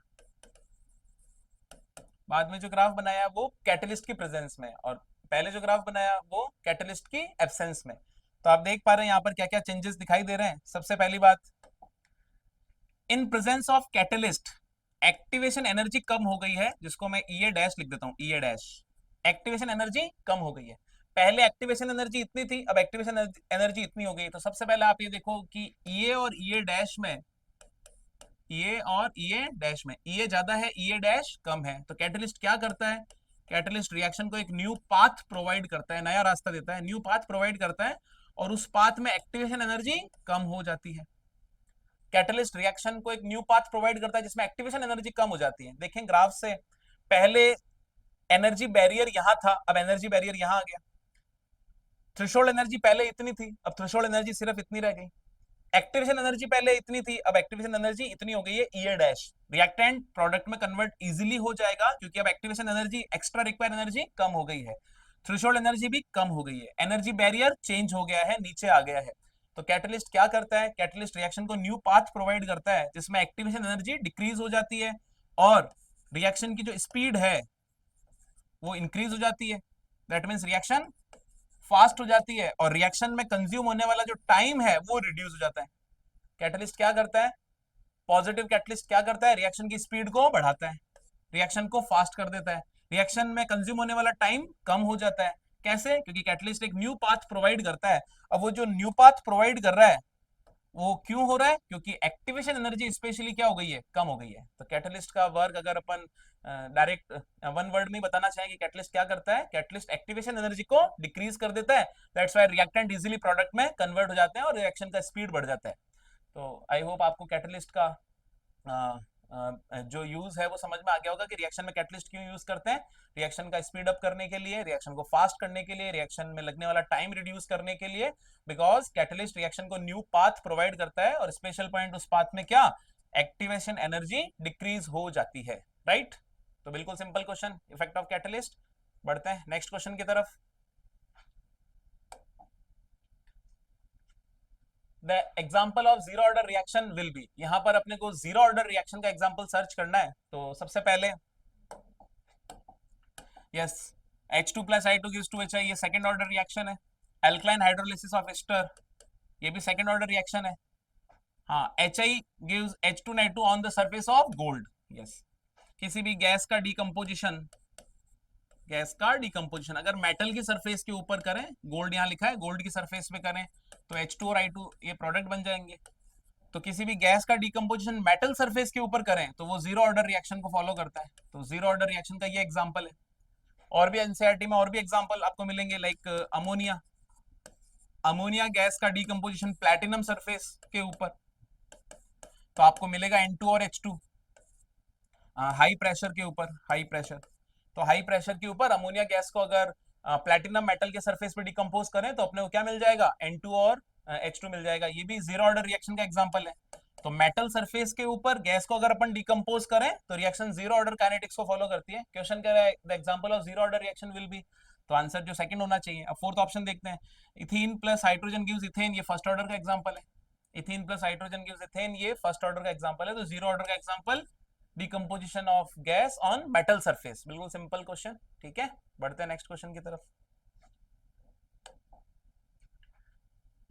[SPEAKER 1] बाद में जो ग्राफ बनाया वो कैटलिस्ट की प्रेजेंस में, और पहले जो ग्राफ बनाया वो कैटलिस्ट की एब्सेंस में। तो आप देख पा रहे हैं यहाँ पर क्या क्या चेंजेस दिखाई दे रहे हैं। सबसे पहली बात, in presence of catalyst activation energy कम हो गई है, जिसको मैं ईए डैश लिख देता हूँ, ईए डैश। एक्टिवेशन एनर्जी कम हो गई है, पहले एक्टिवेशन एनर्जी इतनी थी, अब एक्टिवेशन एनर्जी इतनी हो गई। तो सबसे पहले आप ये देखो कि ईए और ईए डैश में, ईए और ईए डैश में ईए ज्यादा है, ईए डैश कम है। तो कैटलिस्ट क्या करता है, कैटलिस्ट रिएक्शन को एक न्यू पाथ प्रोवाइड करता है, नया रास्ता देता है, न्यू पाथ प्रोवाइड करता है, और उस पाथ में एक्टिवेशन एनर्जी कम हो जाती है। कैटलिस्ट रिएक्शन को एक न्यू पाथ प्रोवाइड करता है जिसमें एक्टिवेशन एनर्जी कम हो जाती है। देखें ग्राफ से, पहले एनर्जी बैरियर यहां था, अब एनर्जी बैरियर यहां आ गया। थ्रेशोल्ड एनर्जी पहले इतनी थी, अब थ्रेशोल्ड एनर्जी सिर्फ इतनी रह गई। एक्टिवेशन एनर्जी पहले इतनी थी, अब एक्टिवेशन एनर्जी इतनी हो गई है, ईए डैश। रिएक्टेंट प्रोडक्ट में कन्वर्ट इजीली हो जाएगा क्योंकि अब activation energy, extra required energy कम हो गई है, थ्रेशोल्ड एनर्जी भी कम हो गई है, एनर्जी बैरियर चेंज हो गया है, नीचे आ गया है। तो कैटलिस्ट क्या करता है, कैटलिस्ट रिएक्शन को न्यू पाथ प्रोवाइड करता है जिसमें एक्टिवेशन एनर्जी डिक्रीज हो जाती है और रिएक्शन की जो स्पीड है वो इंक्रीज हो जाती है। दैट मीन्स रिएक्शन फास्ट हो जाती है और रिएक्शन में कंज्यूम होने वाला जो टाइम है वो रिड्यूस हो जाता है। कैटलिस्ट क्या करता है, पॉजिटिव कैटलिस्ट क्या करता है, रिएक्शन की स्पीड को बढ़ाता है, रिएक्शन को फास्ट कर देता है, रिएक्शन में कंज्यूम होने वाला टाइम कम हो जाता है। कैसे? क्योंकि कैटलिस्ट एक न्यू पाथ प्रोवाइड करता है। अब वो जो न्यू पाथ प्रोवाइड कर रहा है वो क्यों हो रहा है, क्योंकि एक्टिवेशन एनर्जी स्पेशली क्या हो गई है, कम हो गई है। तो कैटलिस्ट का वर्क अगर अपन डायरेक्ट वन वर्ड में बताना चाहें कि कैटलिस्ट क्या करता है, कैटलिस्ट एक्टिवेशन एनर्जी को डिक्रीज कर देता है। That's why reactant easily product में कन्वर्ट हो जाते हैं और रिएक्शन का स्पीड बढ़ जाता है। तो आई होप आपको कैटलिस्ट का जो यूज है वो समझ में आ गया होगा कि रिएक्शन में कैटलिस्ट क्यों यूज करते हैं, रिएक्शन का स्पीड अप करने के लिए, रिएक्शन को फास्ट करने के लिए, रिएक्शन में लगने वाला टाइम रिड्यूस करने के लिए, बिकॉज कैटलिस्ट रिएक्शन को न्यू पाथ प्रोवाइड करता है और स्पेशल पॉइंट उस पाथ में क्या, एक्टिवेशन एनर्जी डिक्रीज हो जाती है, राइट। तो बिल्कुल simple question, effect of catalyst. बढ़ते हैं नेक्स्ट क्वेश्चन की तरफ। The example of zero order reaction will be, यहां पर अपने को जीरो ऑर्डर रिएक्शन का एग्जाम्पल सर्च करना है। तो सबसे पहले yes, H2 plus I2 gives to HI, ये सेकंड ऑर्डर रिएक्शन है। एल्कलाइन हाइड्रोलिसिस ऑफ एस्टर, ये भी सेकंड ऑर्डर रिएक्शन है। हाँ, HI gives H2 Ni2 on the surface of gold. Yes, किसी भी गैस का डिकम्पोजिशन, गैस का डिकम्पोजिशन अगर मेटल की सरफेस के ऊपर करें, गोल्ड यहाँ लिखा है, गोल्ड की सरफेस पे करें तो H2 और I2 ये प्रोडक्ट बन जाएंगे। तो किसी भी गैस का डिकम्पोजिशन मेटल सरफेस के ऊपर करें तो वो जीरो ऑर्डर रिएक्शन को फॉलो करता है। तो जीरो ऑर्डर रिएक्शन का ये एग्जांपल है। और भी एनसीईआरटी में और भी एग्जांपल आपको मिलेंगे, लाइक अमोनिया, अमोनिया गैस का डिकम्पोजिशन प्लैटिनम सरफेस के ऊपर, तो आपको मिलेगा N2 और H2। हाई प्रेशर के ऊपर, हाई प्रेशर, तो हाई प्रेशर के ऊपर अमोनिया गैस को अगर प्लेटिनम मेटल के सरफेस पे डिकम्पोज करें तो अपने को क्या मिल जाएगा, N2 और H2 मिल जाएगा। ये भी जीरो ऑर्डर रिएक्शन का एग्जांपल है। तो मेटल सरफेस के ऊपर गैस को अगर अपन डिकम्पोज करें तो रिएक्शन जीरो ऑर्डर काइनेटिक्स को फॉलो करती है। क्वेश्चन कह रहा है the example of zero order reaction will be, तो आंसर जो सेकंड होना चाहिए। अब फोर्थ ऑप्शन देखते हैं, ethene plus hydrogen gives ethane, ये फर्स्ट ऑर्डर का एग्जांपल है। Ethene plus hydrogen gives ethane, ये फर्स्ट ऑर्डर का एग्जांपल है। तो जीरो ऑर्डर का example decomposition of gas on metal surface, बिल्कुल सिंपल क्वेश्चन। ठीक है, बढ़ते हैं नेक्स्ट क्वेश्चन की तरफ।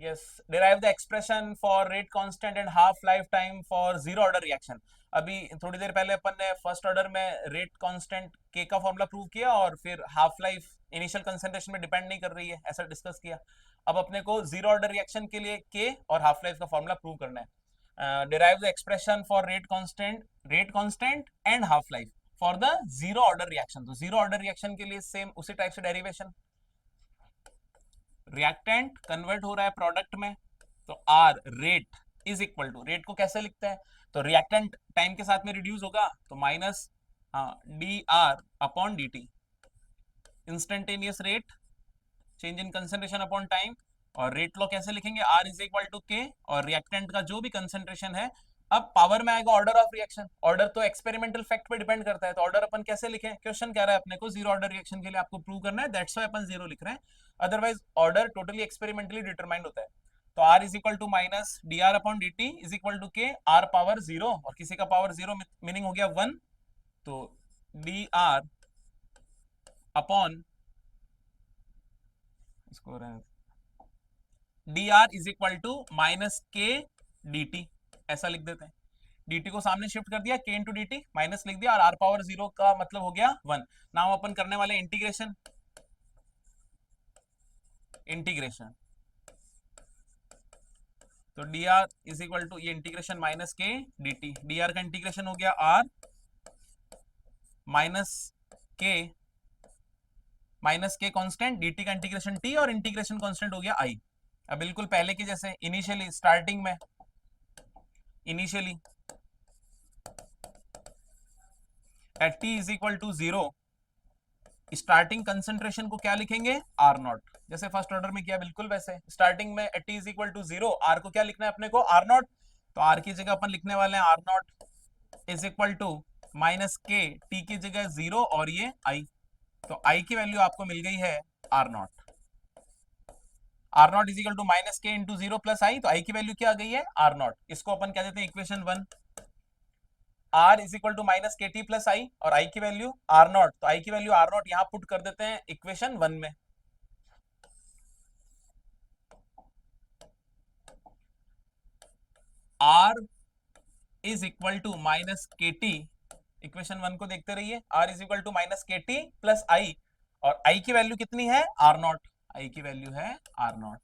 [SPEAKER 1] yes, derive the expression for rate constant and half lifetime for zero order reaction। अभी थोड़ी देर पहले अपन ने फर्स्ट ऑर्डर में रेट कांस्टेंट के का फॉर्मूला प्रूव किया और फिर हाफ लाइफ इनिशियल कंसंट्रेशन में डिपेंड नहीं कर रही है, ऐसा डिस्कस किया। अब अपने को जीरो ऑर्डर रिएक्शन के लिए के और हाफ लाइफ का फॉर्मूला प्रूव करना है। Derive the expression for rate constant and half life for the zero order reaction. तो जीरो ऑर्डर रिएक्शन के लिए सेम उसी टाइप से डेरिवेशन, रिएक्टेंट कन्वर्ट हो रहा है प्रोडक्ट में, तो R rate is equal to, rate को कैसे लिखते हैं, तो रिएक्टेंट टाइम के साथ में रिड्यूस होगा तो minus D R upon D T, instantaneous rate change in concentration upon time. और रेट लॉ कैसे लिखेंगे, are is equal to K, और रिएक्टेंट का जो भी कंसेंट्रेशन है, अब पावर में आएगा ऑर्डर ऑफ रिएक्शन। ऑर्डर तो एक्सपेरिमेंटल फैक्ट पे डिपेंड करता है, तो ऑर्डर अपन कैसे लिखें, क्वेश्चन कह रहा है अपने को जीरो ऑर्डर रिएक्शन के लिए आपको प्रूव करना है, दैट्स व्हाई अपन जीरो लिख रहे हैं, otherwise order totally experimentally determined होता है। तो R is equal to minus D R upon D T is equal to K, R power zero और किसी का पावर जीरो मीनिंग हो गया वन, तो डी आर अपॉन इसको D R is equal to minus K D T, ऐसा लिख देते हैं। dt को सामने शिफ्ट कर दिया, k into D T minus लिख दिया, और r पावर जीरो का मतलब हो गया वन। नाउ अपन करने वाले इंटीग्रेशन, इंटीग्रेशन तो dr इज इक्वल टू ये integration minus K dt, dr का इंटीग्रेशन हो गया r minus K constant, dt का इंटीग्रेशन t और इंटीग्रेशन कांस्टेंट हो गया i। अब बिल्कुल पहले की जैसे इनिशियली स्टार्टिंग में, initially at t is equal to zero, starting concentration को क्या लिखेंगे, आर नॉट, जैसे फर्स्ट ऑर्डर में किया बिल्कुल वैसे। स्टार्टिंग में at t is equal to zero, are को क्या लिखना है अपने को, आर नॉट, तो आर की जगह अपन लिखने वाले हैं R nought is equal to minus K, T की जगह जीरो और ये आई, तो आई की वैल्यू आपको मिल गई है R nought. R nought is equal to minus K into zero plus I, तो आई की वैल्यू क्या आ गई है आर नॉट, इसको अपन कह देते हैं equation one. R is equal to minus K T plus I और आई की वैल्यू आर नॉट, तो आई की वैल्यू आर नॉट यहां पुट कर देते हैं इक्वेशन वन में। R is equal to minus K T, equation one को देखते रहिए, R is equal to minus K T plus I, और आई की वैल्यू कितनी है आर नॉट, आई की वैल्यू है आर नॉट।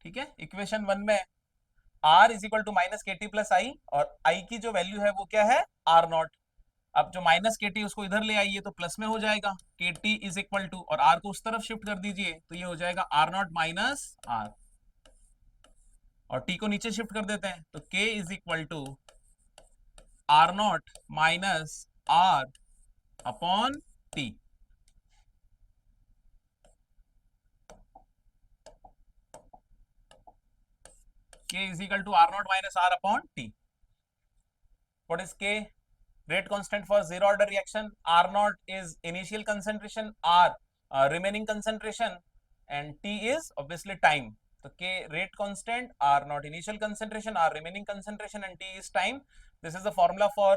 [SPEAKER 1] ठीक है, इक्वेशन वन में R is equal to minus K T plus I और आई की जो वैल्यू है वो क्या है आर नॉट। अब जो माइनस के टी उसको इधर ले आइए तो प्लस में हो जाएगा, के टी इज इक्वल टू, और आर को उस तरफ शिफ्ट कर दीजिए तो ये हो जाएगा आर नॉट माइनस आर, और टी को नीचे शिफ्ट कर देते हैं तो K is equal to R nought minus R upon T. K is equal to R naught minus R upon T. What is K? Rate constant for zero order reaction. R naught is initial concentration, R remaining concentration, and T is obviously time. So K rate constant, R naught initial concentration, R remaining concentration, and T is time. This is the formula for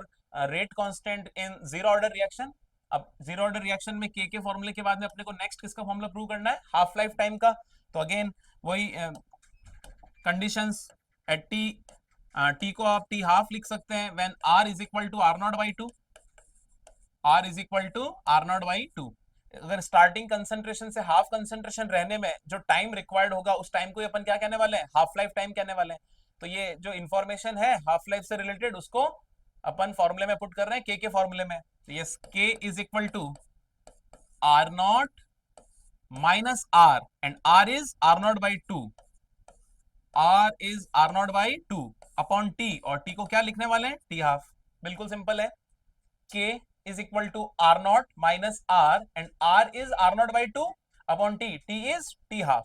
[SPEAKER 1] rate constant in zero order reaction. अब zero order reaction में के फॉर्मूले के बाद में अपने को next किसका फॉर्मूला प्रूव करना है, हाफ लाइफ टाइम का। तो अगेन वही कंडीशंस, एट टी, टी को आप टी हाफ लिख सकते हैं when R is equal to R nought by two, R is equal to R nought by two. अगर स्टार्टिंग कंसेंट्रेशन से हाफ कंसेंट्रेशन रहने में जो टाइम रिक्वायर्ड होगा उस टाइम को अपन क्या कहने वाले हैं, हाफ लाइफ टाइम कहने वाले हैं। तो ये जो इंफॉर्मेशन है हाफ लाइफ से रिलेटेड उसको अपन फॉर्मूले में पुट कर रहे हैं के फॉर्मूले में। Yes, K is equal to R nought minus R, and R is R nought by two, R is R nought by two upon T, और टी को क्या लिखने वाले हैं टी हाफ, बिल्कुल सिंपल है, k is equal to R nought minus R, and R is R nought by two upon T, T is T half.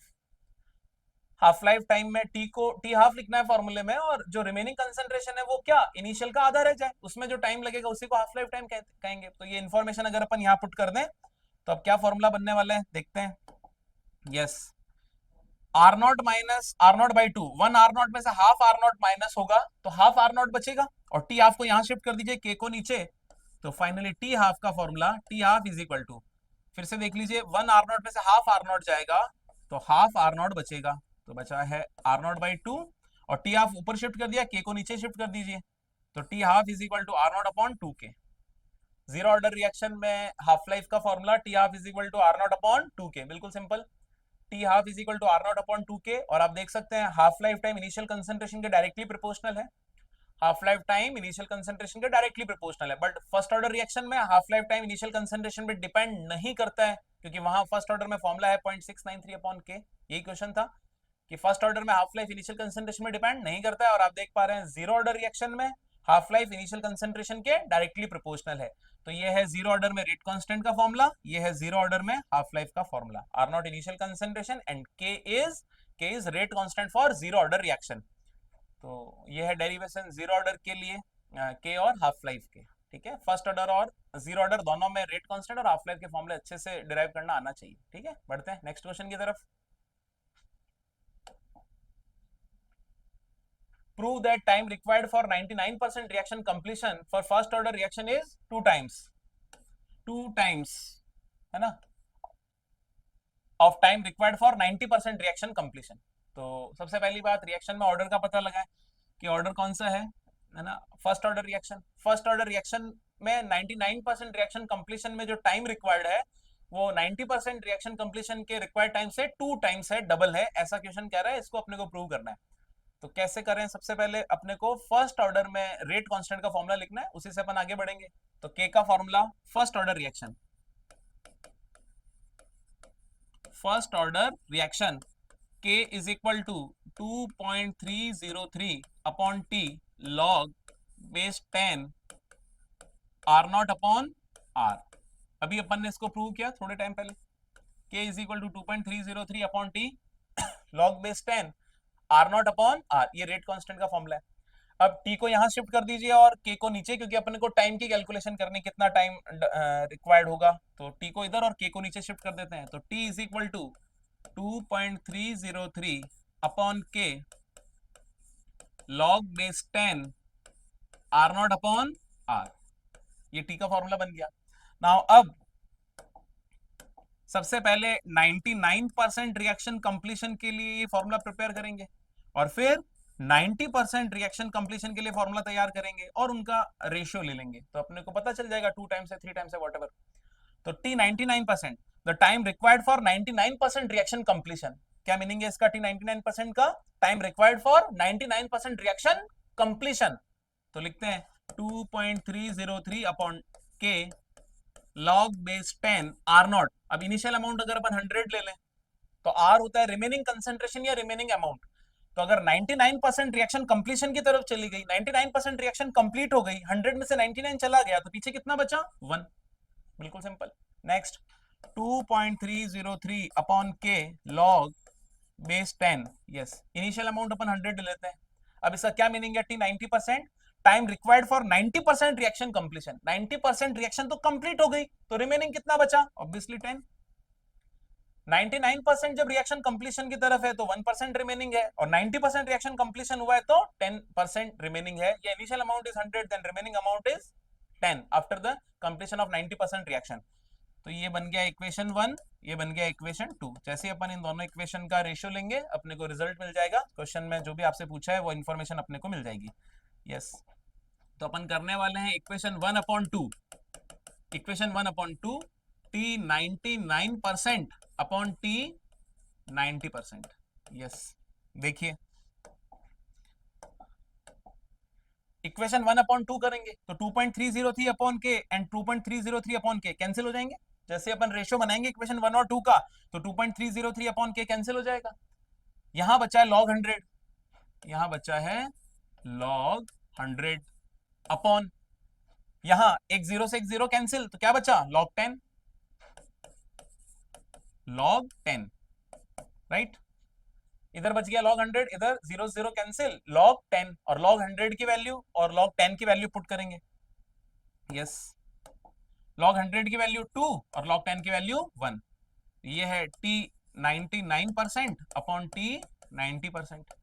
[SPEAKER 1] Half life time में T को टी हाफ लिखना है फॉर्मूले में, और जो रिमेनिंग कंसेंट्रेशन है वो क्या इनिशियल का आधा रह जाए, उसमें जो टाइम लगेगा उसी को हाफ लाइफ टाइम कहेंगे। तो ये इन्फॉर्मेशन अगर अपन यहाँ पुट कर दें तो अब क्या फॉर्मूला बनने वाला है देखते हैं। Yes, R nought minus R nought by two, one R nought में से हाफ आर नॉट माइनस होगा तो हाफ आर नॉट बचेगा, और टी हाफ को यहां शिफ्ट कर दीजिए, के को नीचे, तो फाइनली टी हाफ का formula T half is equal to, फिर से देख लीजिए, वन आर नॉट में से हाफ आर नॉट जाएगा तो हाफ आर नॉट बचेगा, तो बचा है आर नॉट बाई टू, और टी हाफ ऊपर शिफ्ट कर दिया, के को नीचे शिफ्ट कर दीजिए, तो T half is equal to R not upon two K. Zero order reaction में हाफ लाइफ का formula T half is equal to R not upon two K, बिल्कुल simple, T half is equal to R not upon two K. और आप देख सकते हैं half life time initial concentration के directly proportional है, half life time initial concentration के directly proportional है, बट फर्स्ट ऑर्डर रिएक्शन में half life time initial concentration पे डिपेंड नहीं करता है, क्योंकि वहां फर्स्ट ऑर्डर में फॉर्मूला है 0.693 अपॉन के। यही क्वेश्चन था कि फर्स्ट ऑर्डर में हाफ लाइफ इनिशियल कंसेंट्रेशन में डिपेंड नहीं करता है, और आप देख पा रहे हैं जीरो ऑर्डर रिएक्शन में हाफ लाइफ इनिशियल कंसेंट्रेशन के डायरेक्टली प्रोपोर्शनल है। तो ये है जीरो ऑर्डर में रेट कांस्टेंट का फॉर्मूला, ये है जीरो ऑर्डर में हाफ लाइफ का formula, R not initial concentration and K is rate constant for zero order reaction. तो ये है डेरिवेशन जीरो ऑर्डर के लिए, के और हाफ लाइफ के। ठीक है, फर्स्ट ऑर्डर और जीरो ऑर्डर दोनों में रेट कांस्टेंट और हाफ लाइफ के फॉर्मूले अच्छे से डिराइव करना आना चाहिए। ठीक है, बढ़ते हैं नेक्स्ट क्वेश्चन की तरफ। Prove that time required for 99% reaction completion for first order reaction is 2 times, है ना, of time required for 90% reaction completion। तो सबसे पहली बात रिएक्शन में ऑर्डर का पता लगाए कि ऑर्डर कौन सा है ना, first order reaction. First order reaction में 99% रिएक्शन कंप्लीशन में जो टाइम रिक्वायर्ड है वो 90% रिएक्शन कंप्लीशन के रिक्वायर्ड टाइम से 2 टाइम्स है, डबल है, ऐसा क्वेश्चन कह रहा है, इसको अपने को प्रूव करना है। तो कैसे करें, सबसे पहले अपने को फर्स्ट ऑर्डर में रेट कांस्टेंट का फॉर्मूला लिखना है, उसी से अपन आगे बढ़ेंगे। तो के का formula first order reaction, first order reaction K is equal to 2.303 upon T log base 10 R not upon R. अभी अपन ने इसको प्रूव किया थोड़े टाइम पहले, K is equal to 2.303 upon T log base 10 R not upon R, ये rate constant का formula है। अब टी को यहां शिफ्ट कर दीजिए और के को नीचे, क्योंकि अपने को टाइम की कैलकुलेशन करनी, कितना टाइम रिक्वायर्ड होगा, तो टी को इधर और के को नीचे शिफ्ट कर देते हैं। तो T is equal to 2.303 upon K log base 10 R not upon R, ये टी का फॉर्मूला बन गया। नाउ अब सबसे पहले 99% रिएक्शन कंप्लीशन के लिए ये फॉर्मूला प्रिपेयर करेंगे, और फिर 90% रिएक्शन कंप्लीशन के लिए फॉर्मूला तैयार करेंगे और उनका रेशियो ले लेंगे, तो अपने को पता चल जाएगा 2 टाइम्स है, 3 टाइम्स है, व्हाटएवर। तो T 99%, the time required for 99% reaction completion, क्या मीनिंग है इसका, टी 99% का time required for 99% reaction completion. तो लिखते हैं 2.303 upon K log base 10 R not. अब इनिशियल अमाउंट अगर अपन 100 ले लें तो आर होता है रिमेनिंग कंसेंट्रेशन या रिमेनिंग अमाउंट। तो अगर 99% रिएक्शन कंप्लीशन की तरफ चली गई, 99% रिएक्शन कंप्लीट हो गई, 100 में से 99 चला गया, तो पीछे कितना बचा, 1, बिल्कुल simple. Next 2.303 upon K log base 10, yes, initial amount अपन 100 लेते हैं। अब इसका क्या मीनिंग है, T 90%, time required for 90% reaction completion, 90% reaction तो कंप्लीट हो गई, तो रिमेनिंग कितना बचा, ऑब्वियसली 10। 99% जब रिएक्शन कंप्लीशन की तरफ है तो 1% रिमेनिंग है, और 90% रिएक्शन कंप्लीशन हुआ है तो 10% रिमेनिंग है। ये initial amount is 100, then remaining amount is 10 after the completion of 90% reaction. तो ये बन गया इक्वेशन 1, ये बन गया इक्वेशन 2। जैसे अपन इन दोनों इक्वेशन का रेशियो लेंगे अपने को रिजल्ट मिल जाएगा, क्वेश्चन में जो भी आपसे पूछा है वो इन्फॉर्मेशन अपने को मिल जाएगी। यस, तो अपन करने वाले हैं equation 1/2, equation 1/2 T 99% upon T 90%। Yes, देखिए इक्वेशन 1/2 करेंगे तो 2.303 अपॉन के एंड 2.303 अपॉन के कैंसिल हो जाएंगे। जैसे अपन रेशियो बनाएंगे इक्वेशन 1 और 2 का, तो 2.303 अपॉन के कैंसिल हो जाएगा। यहां बचा है लॉग 100, यहां बचा है लॉग 100 अपॉन यहां एक जीरो से एक जीरो कैंसिल, तो क्या बचा log 10, log 10, राइट। इधर बच गया log 100, इधर जीरो जीरो कैंसिल, log 10, और log 100 की वैल्यू और log 10 की वैल्यू पुट करेंगे। यस, log 100 की वैल्यू 2 और log 10 की वैल्यू 1। ये है t 99% अपॉन t 90%।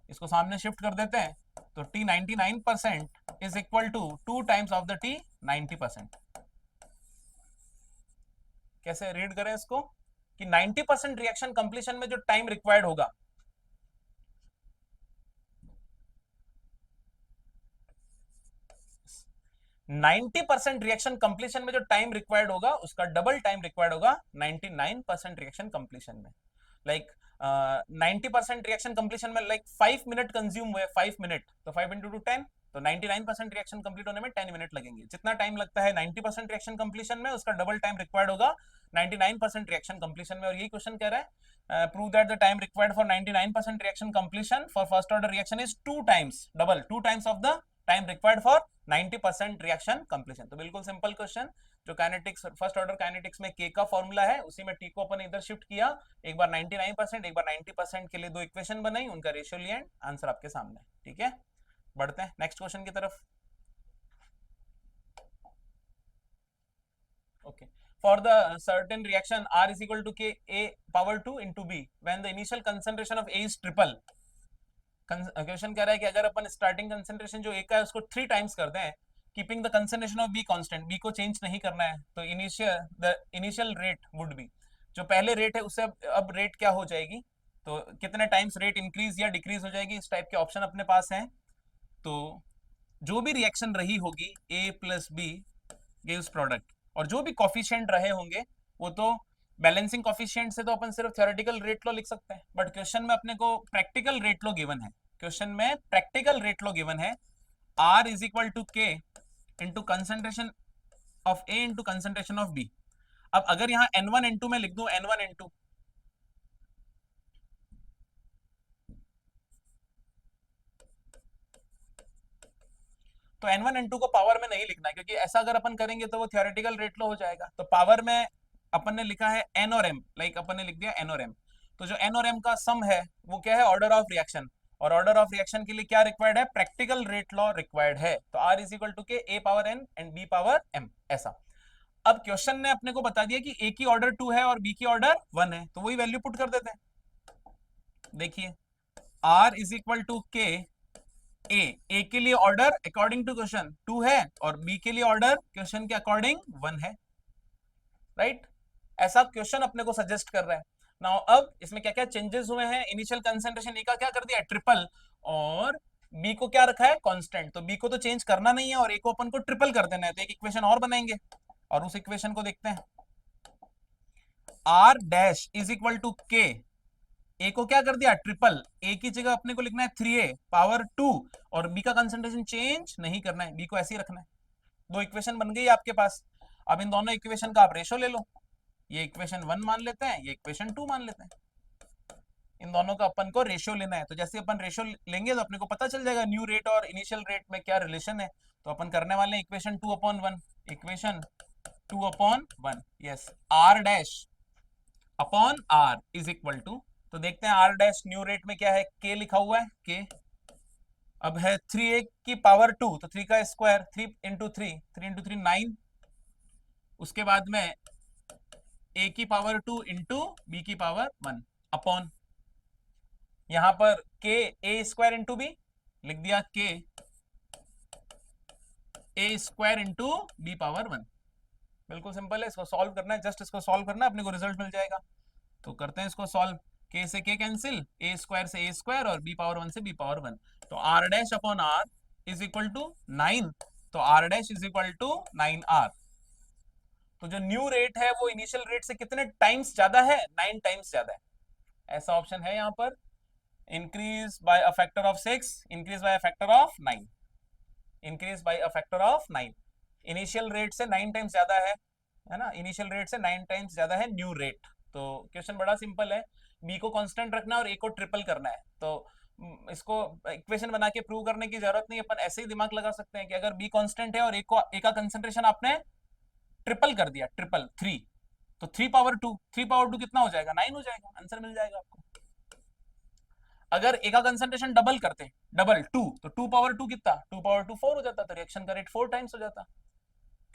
[SPEAKER 1] इसको सामने शिफ्ट कर देते हैं, तो t 99% is equal to 2 times of the t 90%। कैसे रीड करें इसको कि 90% रिएक्शन कंप्लीशन में जो टाइम रिक्वायर्ड होगा, 90% रिएक्शन कंप्लीशन में जो टाइम रिक्वायर्ड होगा उसका डबल टाइम रिक्वायर्ड होगा 99% रिएक्शन कंप्लीशन में। लाइक 90% रिएक्शन कंप्लीशन में लाइक 5 मिनट कंज्यूम हुए, 5 मिनट, तो 5 इंटू टू 10, तो 99% रिएक्शन कंप्लीट होने में 10 मिनट लगेंगे। जितना टाइम लगता है 90% रिएक्शन कंप्लीशन में, उसका डबल टाइम रिक्वायर्ड होगा 99% रिएक्शन कंप्लीशन में। और यही क्वेश्चन कह रहा है, prove that the time required for 99% reaction completion for first order reaction is 2 times, double 2 times of the time required for 90% reaction completion. तो बिल्कुल सिंपल क्वेश्चन, जो काइनेटिक्स फर्स्ट ऑर्डर काइनेटिक्स में के का formula है, उसी में T को अपन इधर शिफ्ट किया, एक बार 99%, एक बार 90% के लिए दो इक्वेशन बनाई, उनका रेशियो लिया, आंसर आपके सामने। ठीक है, बढ़ते हैं नेक्स्ट क्वेश्चन की तरफ। Okay, for the certain reaction R is equal to K A power 2 into B when the initial concentration of A is triple। Question कह रहा है कि अगर अपन स्टार्टिंग कंसेंट्रेशन जो ए का है उसको 3 टाइम्स कर दें, keeping the concentration of B constant, B को चेंज नहीं करना है, तो इनिशियल रेट वुड बी, जो पहले रेट है उससे अब रेट क्या हो जाएगी, तो कितने टाइम्स रेट इंक्रीज या डिक्रीज हो जाएगी, इस टाइप के ऑप्शन अपने पास हैं। तो जो भी रिएक्शन रही होगी ए प्लस बी गिव्स प्रोडक्ट, और जो भी कॉफिशिएंट रहे होंगे वो तो बैलेंसिंग कॉफिशिएंट से तो अपन सिर्फ थ्योरेटिकल रेट लो लिख सकते हैं, बट क्वेश्चन में अपने को प्रैक्टिकल रेट लो गिवन है। क्वेश्चन में प्रैक्टिकल रेट लो गिवन है, R is equal to K into concentration of A into concentration of B. अब अगर यहाँ N1 N2 में लिख दूं N1 N2, तो N1 N2 को पावर में नहीं लिखना है, क्योंकि ऐसा अगर अपन करेंगे तो वो थियोरेटिकल रेट लो हो जाएगा। तो पावर में अपन ने लिखा है N और M, लाइक अपन ने लिख दिया N और M। तो जो N और M का सम है वो क्या है, ऑर्डर ऑफ रिएक्शन, और ऑर्डर ऑफ रिएक्शन के लिए क्या रिक्वायर्ड है, प्रैक्टिकल रेट लॉ रिक्वायर्ड है। तो R इज इक्वल टू के A power N and B power M, ऐसा। अब क्वेश्चन ने अपने को बता दिया कि A की ऑर्डर 2 है और B की ऑर्डर 1 है, तो वही वैल्यू पुट कर देते हैं। देखिए R is equal to K ए के लिए ऑर्डर अकॉर्डिंग टू क्वेश्चन 2 है और बी के लिए ऑर्डर क्वेश्चन के अकॉर्डिंग 1 है, राइट। ऐसा क्वेश्चन अपने को सजेस्ट कर रहा है। नाउ अब इसमें क्या क्या चेंजेस हुए हैं, इनिशियल कंसेंट्रेशन ए का क्या कर दिया ट्रिपल, और बी को क्या रखा है कांस्टेंट, तो बी को तो चेंज करना नहीं है और ए को अपन को ट्रिपल कर देना है, तो एक इक्वेशन और बनाएंगे और उस इक्वेशन को देखते हैं। R dash is equal to K, A को क्या कर दिया ट्रिपल, ए की जगह अपने को लिखना है 3a पावर 2, और बी का कंसेंट्रेशन चेंज नहीं करना है, बी को ऐसे ही रखना है। दो इक्वेशन बन गई आपके पास। अब इन दोनों इक्वेशन का आप रेशो ले लो, ये इक्वेशन 1 मान लेते हैं, ये इक्वेशन 2 मान लेते हैं। इन दोनों का अपन को रेशियो लेना है, तो जैसे अपन रेशियो लेंगे तो अपने को पता चल जाएगा न्यू रेट और इनिशियल रेट में क्या रिलेशन है। तो अपन करने वाले हैं equation 2/1, equation 2/1, yes, R dash upon R is equal to, तो देखते हैं आर डैश न्यू रेट में क्या है, के लिखा हुआ है के, अब है 3a की पावर 2, तो 3 का स्क्वायर, 3 इंटू 3, 3 इंटू 3 9, उसके बाद में a की पावर 2 इंटू बी की पावर 1 अपॉन, यहां पर के ए स्क्वायर इंटू बी लिख दिया, के ए स्क्वायर इंटू बी पावर 1। बिल्कुल सिंपल है, इसको सॉल्व करना है, जस्ट इसको सॉल्व करना है, अपने को रिजल्ट मिल जाएगा। तो करते हैं इसको सॉल्व, के से के कैंसिल, ए स्क्वायर से ए स्क्वायर और बी पावर 1 से बी पावर 1, तो R dash upon R is equal to 9, तो R dash is equal to 9r। तो जो न्यू रेट है वो इनिशियल रेट से कितने टाइम्स ज्यादा है, 9 टाइम्स ज्यादा है, ऐसा ऑप्शन है यहाँ पर। Increase by a factor of 6, increase by a factor of 9, increase by a factor of 9, initial rate से 9 टाइम्स ज्यादा है ना, इनिशियल रेट से 9 टाइम्स ज्यादा है न्यू रेट। तो क्वेश्चन बड़ा सिंपल है, बी को कांस्टेंट रखना है और ए को ट्रिपल करना है। तो इसको इक्वेशन बना के प्रूव करने की जरूरत नहीं, अपन ऐसे ही दिमाग लगा सकते हैं कि अगर बी कांस्टेंट है और ए का कंसेंट्रेशन आपने ट्रिपल कर दिया, ट्रिपल 3, तो 3 पावर 2, 3 पावर 2 कितना हो जाएगा? 9 हो जाएगा, आंसर मिल जाएगा आपको। अगर ए का कंसेंट्रेशन डबल करते, डबल 2, तो 2 पावर 2 कितना? 2 पावर 2 4 हो जाता, तो रिएक्शन का रेट 4 टाइम्स हो जाता।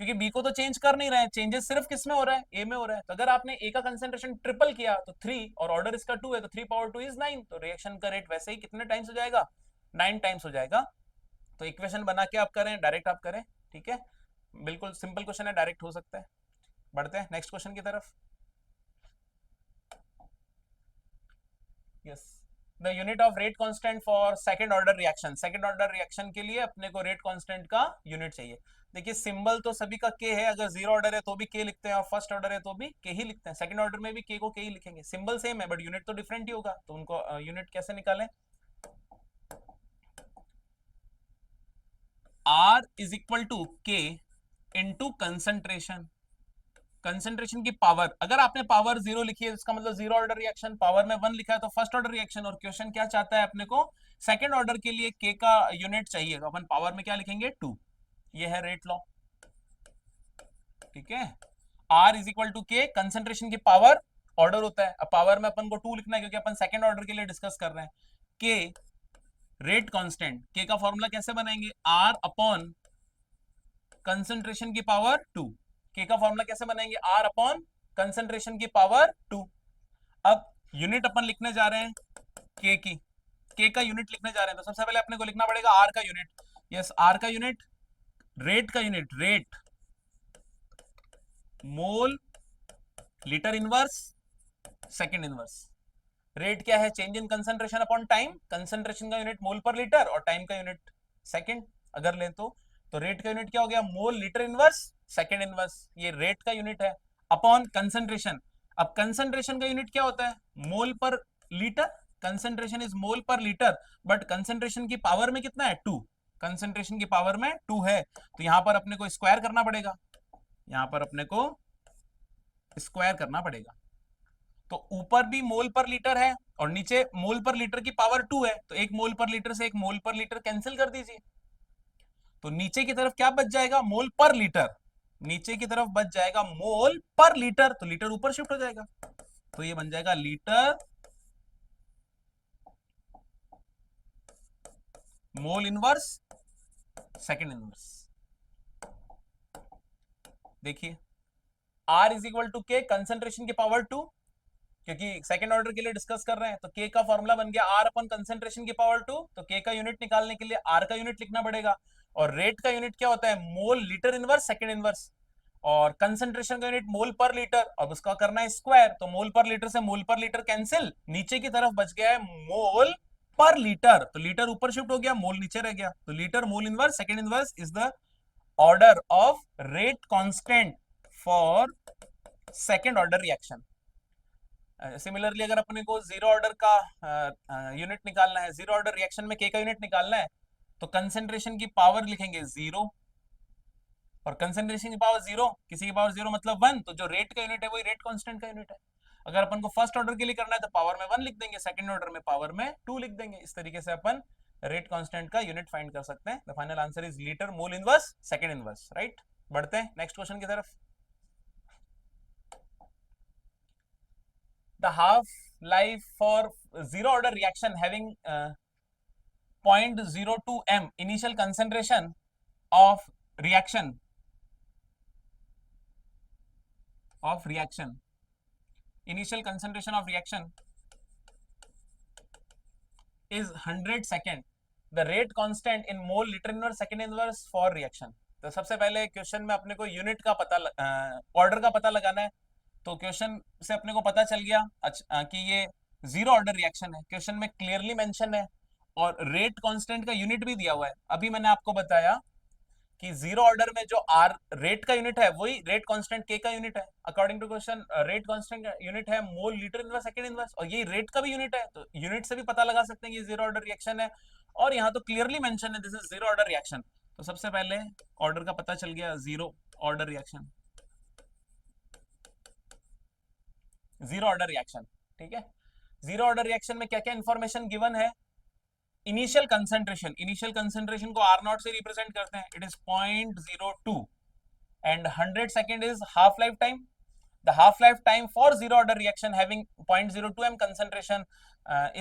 [SPEAKER 1] क्योंकि बी को तो चेंज कर नहीं रहे हैं, चेंजेस सिर्फ किस में हो रहा है? ए में हो रहा है। तो अगर आपने ए का कंसेंट्रेशन ट्रिपल किया तो 3, और ऑर्डर इसका 2 है, तो 3 पावर 2 इज 9, तो रिएक्शन का रेट वैसे ही कितने टाइम्स हो जाएगा? 9 टाइम्स हो जाएगा। तो इक्वेशन बना के आप करें, डायरेक्ट आप करें, ठीक है, बिल्कुल सिंपल क्वेश्चन है, डायरेक्ट हो सकता है। बढ़ते हैं नेक्स्ट क्वेश्चन की तरफ। Yes, the unit of rate constant for second order reaction. Second order reaction के लिए अपने को रेट कांस्टेंट का यूनिट चाहिए। देखिए सिंबल तो सभी का के है, अगर जीरो ऑर्डर है तो भी के लिखते हैं और फर्स्ट ऑर्डर है तो भी के ही लिखते हैं। सेकंड ऑर्डर में भी के को के ही लिखेंगे, सिंबल सेम है बट यूनिट तो डिफरेंट ही होगा, तो उनको यूनिट कैसे निकालें? Are is equal to K into concentration. Concentration की पावर, अगर आपने पावर 0 लिखी है इसका मतलब जीरो ऑर्डर रिएक्शन, पावर में 1 लिखा है तो फर्स्ट ऑर्डर रिएक्शन, और क्वेश्चन क्या चाहता है अपने को? सेकंड ऑर्डर के लिए के का यूनिट चाहिए, तो अपन पावर में क्या लिखेंगे? 2। ये है रेट लॉ, ठीक है। आर इज इक्वल टू के, कंसेंट्रेशन की पावर ऑर्डर होता है, अब पावर में अपन को 2 लिखना है क्योंकि अपन सेकंड ऑर्डर के लिए डिस्कस कर रहे हैं। के रेट कांस्टेंट, के का फॉर्मूला कैसे बनाएंगे? आर अपॉन कंसेंट्रेशन की पावर 2। के का फॉर्मूला कैसे बनाएंगे? आर अपॉन कंसेंट्रेशन की पावर 2। अब यूनिट अपन लिखने जा रहे हैं के की, के का यूनिट लिखने जा रहे हैं, तो सबसे पहले अपने को लिखना पड़ेगा आर का यूनिट। यस, आर का यूनिट, रेट का यूनिट, रेट मोल litre inverse second inverse. Rate क्या है? Change in concentration upon time, concentration का यूनिट मोल पर लीटर और टाइम का यूनिट सेकंड अगर लें तो रेट का यूनिट क्या हो गया? मोल लीटर इनवर्स सेकंड इनवर्स, ये रेट का यूनिट है, अपॉन कंसेंट्रेशन। अब कंसेंट्रेशन का यूनिट क्या होता है? मोल पर लीटर, कंसेंट्रेशन इज मोल पर लीटर, बट कंसेंट्रेशन की पावर में कितना है? 2, कंसेंट्रेशन की पावर में 2 है, तो यहां पर अपने को स्क्वायर करना पड़ेगा, यहां पर अपने को स्क्वायर करना पड़ेगा। तो ऊपर भी मोल पर लीटर है और नीचे मोल पर लीटर की पावर 2 है, तो एक मोल पर लीटर से एक मोल पर लीटर कैंसिल कर दीजिए, तो नीचे की तरफ क्या बच जाएगा? मोल पर लीटर, नीचे की तरफ बच जाएगा मोल पर लीटर, तो लीटर ऊपर शिफ्ट हो जाएगा, तो ये बन जाएगा litre mole inverse second inverse. देखिए R इज इक्वल टू के, कंसेंट्रेशन की पावर 2, क्योंकि सेकंड ऑर्डर के लिए डिस्कस कर रहे हैं, तो के का फॉर्मूला बन गया आर अपन कंसेंट्रेशन की पावर 2, तो के का यूनिट निकालने के लिए आर का यूनिट लिखना पड़ेगा, और रेट का यूनिट क्या होता है? Mole litre inverse second inverse, और कंसेंट्रेशन का यूनिट मोल पर लीटर, अब उसका करना है स्क्वायर, तो मोल पर लीटर से मोल पर लीटर कैंसिल, नीचे की तरफ बच गया है मोल पर लीटर, तो लीटर ऊपर शिफ्ट हो गया, मोल नीचे रह गया, तो litre mole inverse second inverse is the order of rate constant for second order reaction. Similarly अगर अपने को जीरो ऑर्डर का यूनिट निकालना है, जीरो ऑर्डर रिएक्शन में के का यूनिट निकालना है, तो कंसेंट्रेशन की पावर लिखेंगे 0, और कंसेंट्रेशन की पावर 0, किसी की पावर 0 मतलब 1, तो जो रेट का यूनिट है वही रेट कांस्टेंट का यूनिट है। अगर अपन को फर्स्ट ऑर्डर के लिए करना है तो पावर में 1 लिख देंगे, सेकंड ऑर्डर में पावर में 2 लिख देंगे, इस तरीके से अपन रेट कांस्टेंट का यूनिट फाइंड कर सकते हैं। The final answer is litre mole inverse second inverse, right. बढ़ते हैं नेक्स्ट क्वेश्चन की तरफ। The half life for zero order reaction having 0.02 m initial concentration of reaction initial concentration of reaction is 100 second, the rate constant in mole liter inverse second inverse for reaction। तो सबसे पहले question में अपने को unit का पता order का पता लगाना है, तो क्वेश्चन से अपने को पता चल गया कि ये जीरो ऑर्डर रिएक्शन है, क्वेश्चन में क्लियरली मेंशन है, और रेट कांस्टेंट का यूनिट भी दिया हुआ है। अभी मैंने आपको बताया कि जीरो ऑर्डर में जो आर रेट का यूनिट है वही रेट कांस्टेंट के का यूनिट है, according to question rate constant का यूनिट है mole litre inverse second inverse, और ये रेट का भी यूनिट है, तो यूनिट से भी पता लगा सकते हैं कि जीरो ऑर्डर रिएक्शन है, और यहाँ तो क्लियरली मेंशन है this is zero order reaction. तो सबसे पहले ऑर्डर का पता चल गया, zero order reaction, zero order reaction, ठीक है। जीरो ऑर्डर रिएक्शन में क्या क्या इंफॉर्मेशन गिवन है? इनिशियल कंसेंट्रेशन को आर नॉट से रिप्रेजेंट करते हैं, it is 0.02 and 100 second is half life time. The half life time for zero order reaction having 0.02 m concentration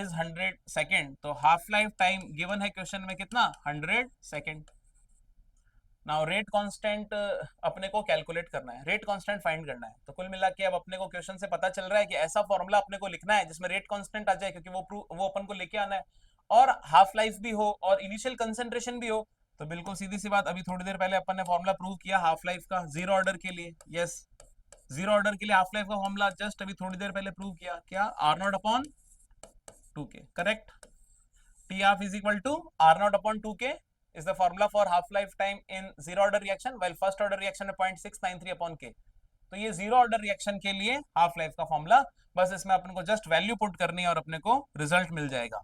[SPEAKER 1] is 100 second. तो half life time given है question में कितना 100 second. Now rate constant अपने को calculate करना है, rate constant find करना है। तो कुल मिला के अब अपने को क्वेश्चन से पता चल रहा है कि ऐसा फॉर्मूला अपने को लिखना है जिसमें रेट कांस्टेंट आ जाए, क्योंकि वो अपन को लेके आना है, और हाफ लाइफ भी हो और इनिशियल कंसेंट्रेशन भी हो। तो बिल्कुल सीधी सी बात, अभी थोड़ी देर पहले अपन ने फॉर्मूला प्रूव किया हाफ लाइफ का जीरो ऑर्डर के लिए। यस, जीरो ऑर्डर के लिए हाफ लाइफ का फॉर्मूला जस्ट अभी थोड़ी देर पहले प्रूव किया, क्या R not upon 2k, correct. T half is equal to R not upon 2k is the formula for half life time in zero order reaction, while first order reaction है 0.693 upon k। तो ये zero order reaction के लिए half life का formula, बस इसमें अपन को just value put करनी है और अपने को रिजल्ट मिल जाएगा।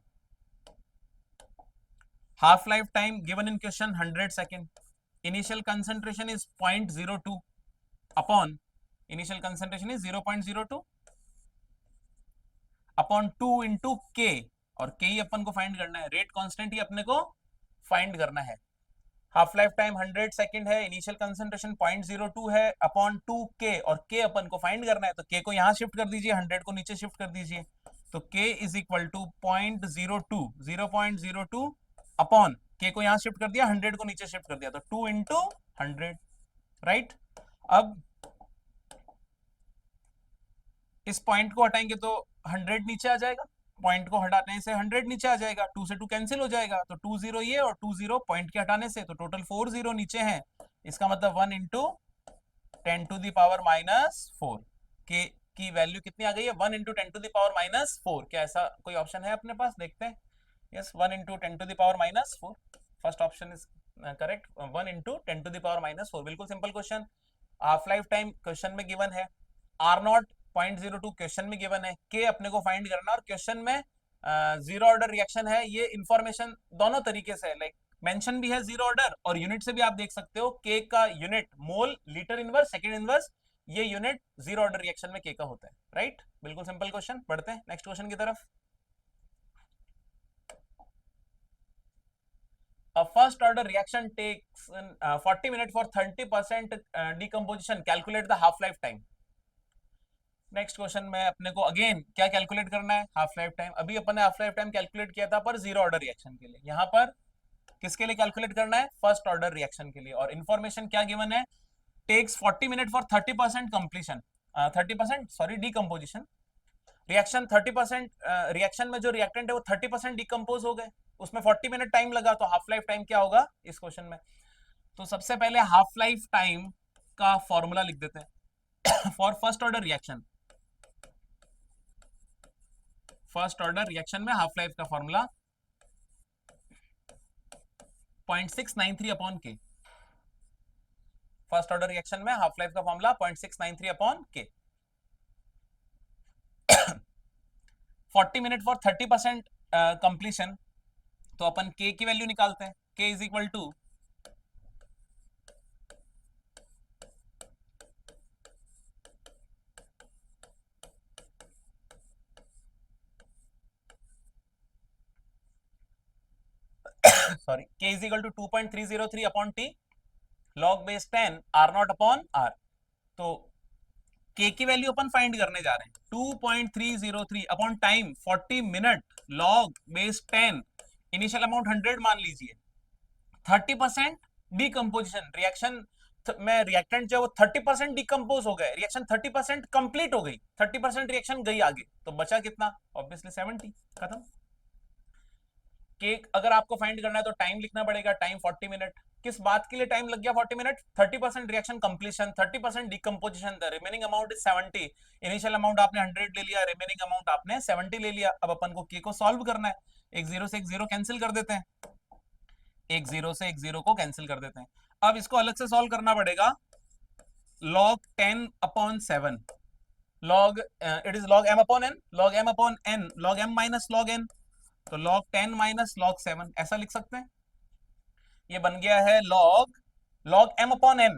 [SPEAKER 1] Half life time given in question 100 second, initial concentration is 0.02 upon, initial concentration is 0.02 upon 2 into के, और के ही अपन को फाइंड करना है, रेट कांस्टेंट ही अपने को फाइंड करना है। हाफ लाइफ टाइम 100 सेकंड है, इनिशियल कंसेंट्रेशन 0.02 है अपॉन 2k, और k अपन को फाइंड करना है, तो k को यहां शिफ्ट कर दीजिए, 100 को नीचे शिफ्ट कर दीजिए, तो k is equal to 0.02 upon k को यहां शिफ्ट कर दिया, 100 को नीचे शिफ्ट कर दिया, तो 2 इंटू 100, राइट। अब इस पॉइंट को हटाएंगे तो 100 नीचे आ जाएगा, पॉइंट को हटाने से 100 नीचे आ जाएगा, 2 से 2 कैंसिल हो जाएगा, तो 2 0 ये और 2 0 पॉइंट के हटाने से, तो टोटल 4 0 नीचे हैं। इसका मतलब 1 इंटू 10 टू द पावर -4 के की वैल्यू कितनी आ गई है, 1 इंटू 10 टू द पावर -4। क्या ऐसा कोई ऑप्शन है अपने पास, देखते हैं। Yes, 1 into 10 to the power -4, first option is correct, 1 into 10 to the power -4। बिल्कुल simple question, half life time question में गिवन है, आर नॉट 0.02 क्वेश्चन में गिवन है, के अपने को फाइंड करना, और क्वेश्चन में जीरो ऑर्डर रिएक्शन है। ये इंफॉर्मेशन दोनों तरीके से, लाइक मेंशन भी है जीरो ऑर्डर, और यूनिट से भी आप देख सकते हो, के का unit mole, litre inverse, second inverse, ये यूनिट जीरो ऑर्डर रिएक्शन में के का होता है, राइट। बिल्कुल सिंपल क्वेश्चन, बढ़ते हैं नेक्स्ट क्वेश्चन की तरफ। A first order reaction takes 40 minutes for 30% decomposition. Calculate the half life time. Next question में अपने को अगेन क्या कैलकुलेट करना है, हाफ लाइफ टाइम। अभी अपन ने हाफ लाइफ टाइम कैलकुलेट किया था पर जीरो ऑर्डर रिएक्शन के लिए, यहाँ पर किसके लिए कैलकुलेट करना है, फर्स्ट ऑर्डर रिएक्शन के लिए। और इन्फॉर्मेशन क्या गिवन है, takes 40 minute for 30% completion, 30% sorry decomposition. Reaction 30% reaction में जो रिएक्टेंट है वो 30% डिकम्पोज हो गए, उसमें 40 मिनट टाइम लगा, तो हाफ लाइफ टाइम क्या होगा इस क्वेश्चन में। तो सबसे पहले हाफ लाइफ टाइम का फॉर्मूला लिख देते हैं for first order reaction. First order reaction में हाफ लाइफ का formula 0.693 upon k. First order reaction में हाफ लाइफ का फॉर्मूला 0.693 अपॉन के। 40 मिनट फॉर 30% कंप्लीशन, तो अपन के की वैल्यू निकालते हैं, k is equal to sorry k is equal to 2.303 upon t log base 10 r not upon r। तो k की वैल्यू अपन फाइंड करने जा रहे हैं 2.303 upon time 40 minute log base 10, initial amount 100 मान लीजिए, 30% डिकम्पोजिशन, रिएक्शन में रिएक्टेंट जो 30% डिकम्पोज हो गए, रिएक्शन 30% कंप्लीट हो गई, 30% रिएक्शन गई आगे, तो बचा कितना, ऑब्वियसली 70, खत्म। केक अगर आपको फाइंड करना है तो टाइम लिखना पड़ेगा, टाइम 40 मिनट। किस बात के लिए टाइम लग गया 40 minute, 30% reaction completion, 30% decomposition, the remaining amount is 70। Initial amount आपने 100 ले लिया, रिमेनिंग अमाउंट आपने 70 ले लिया। अब अपन को के को सॉल्व करना है, एक जीरो से एक जीरो कैंसिल कर देते हैं, एक जीरो से एक जीरो को कैंसिल कर देते हैं। अब इसको अलग से सॉल्व करना पड़ेगा, log 10 upon 7, log it is log m upon n, log m upon n, log m minus log n, तो log 10 माइनस log 7 ऐसा लिख सकते हैं। ये बन गया है log m upon n,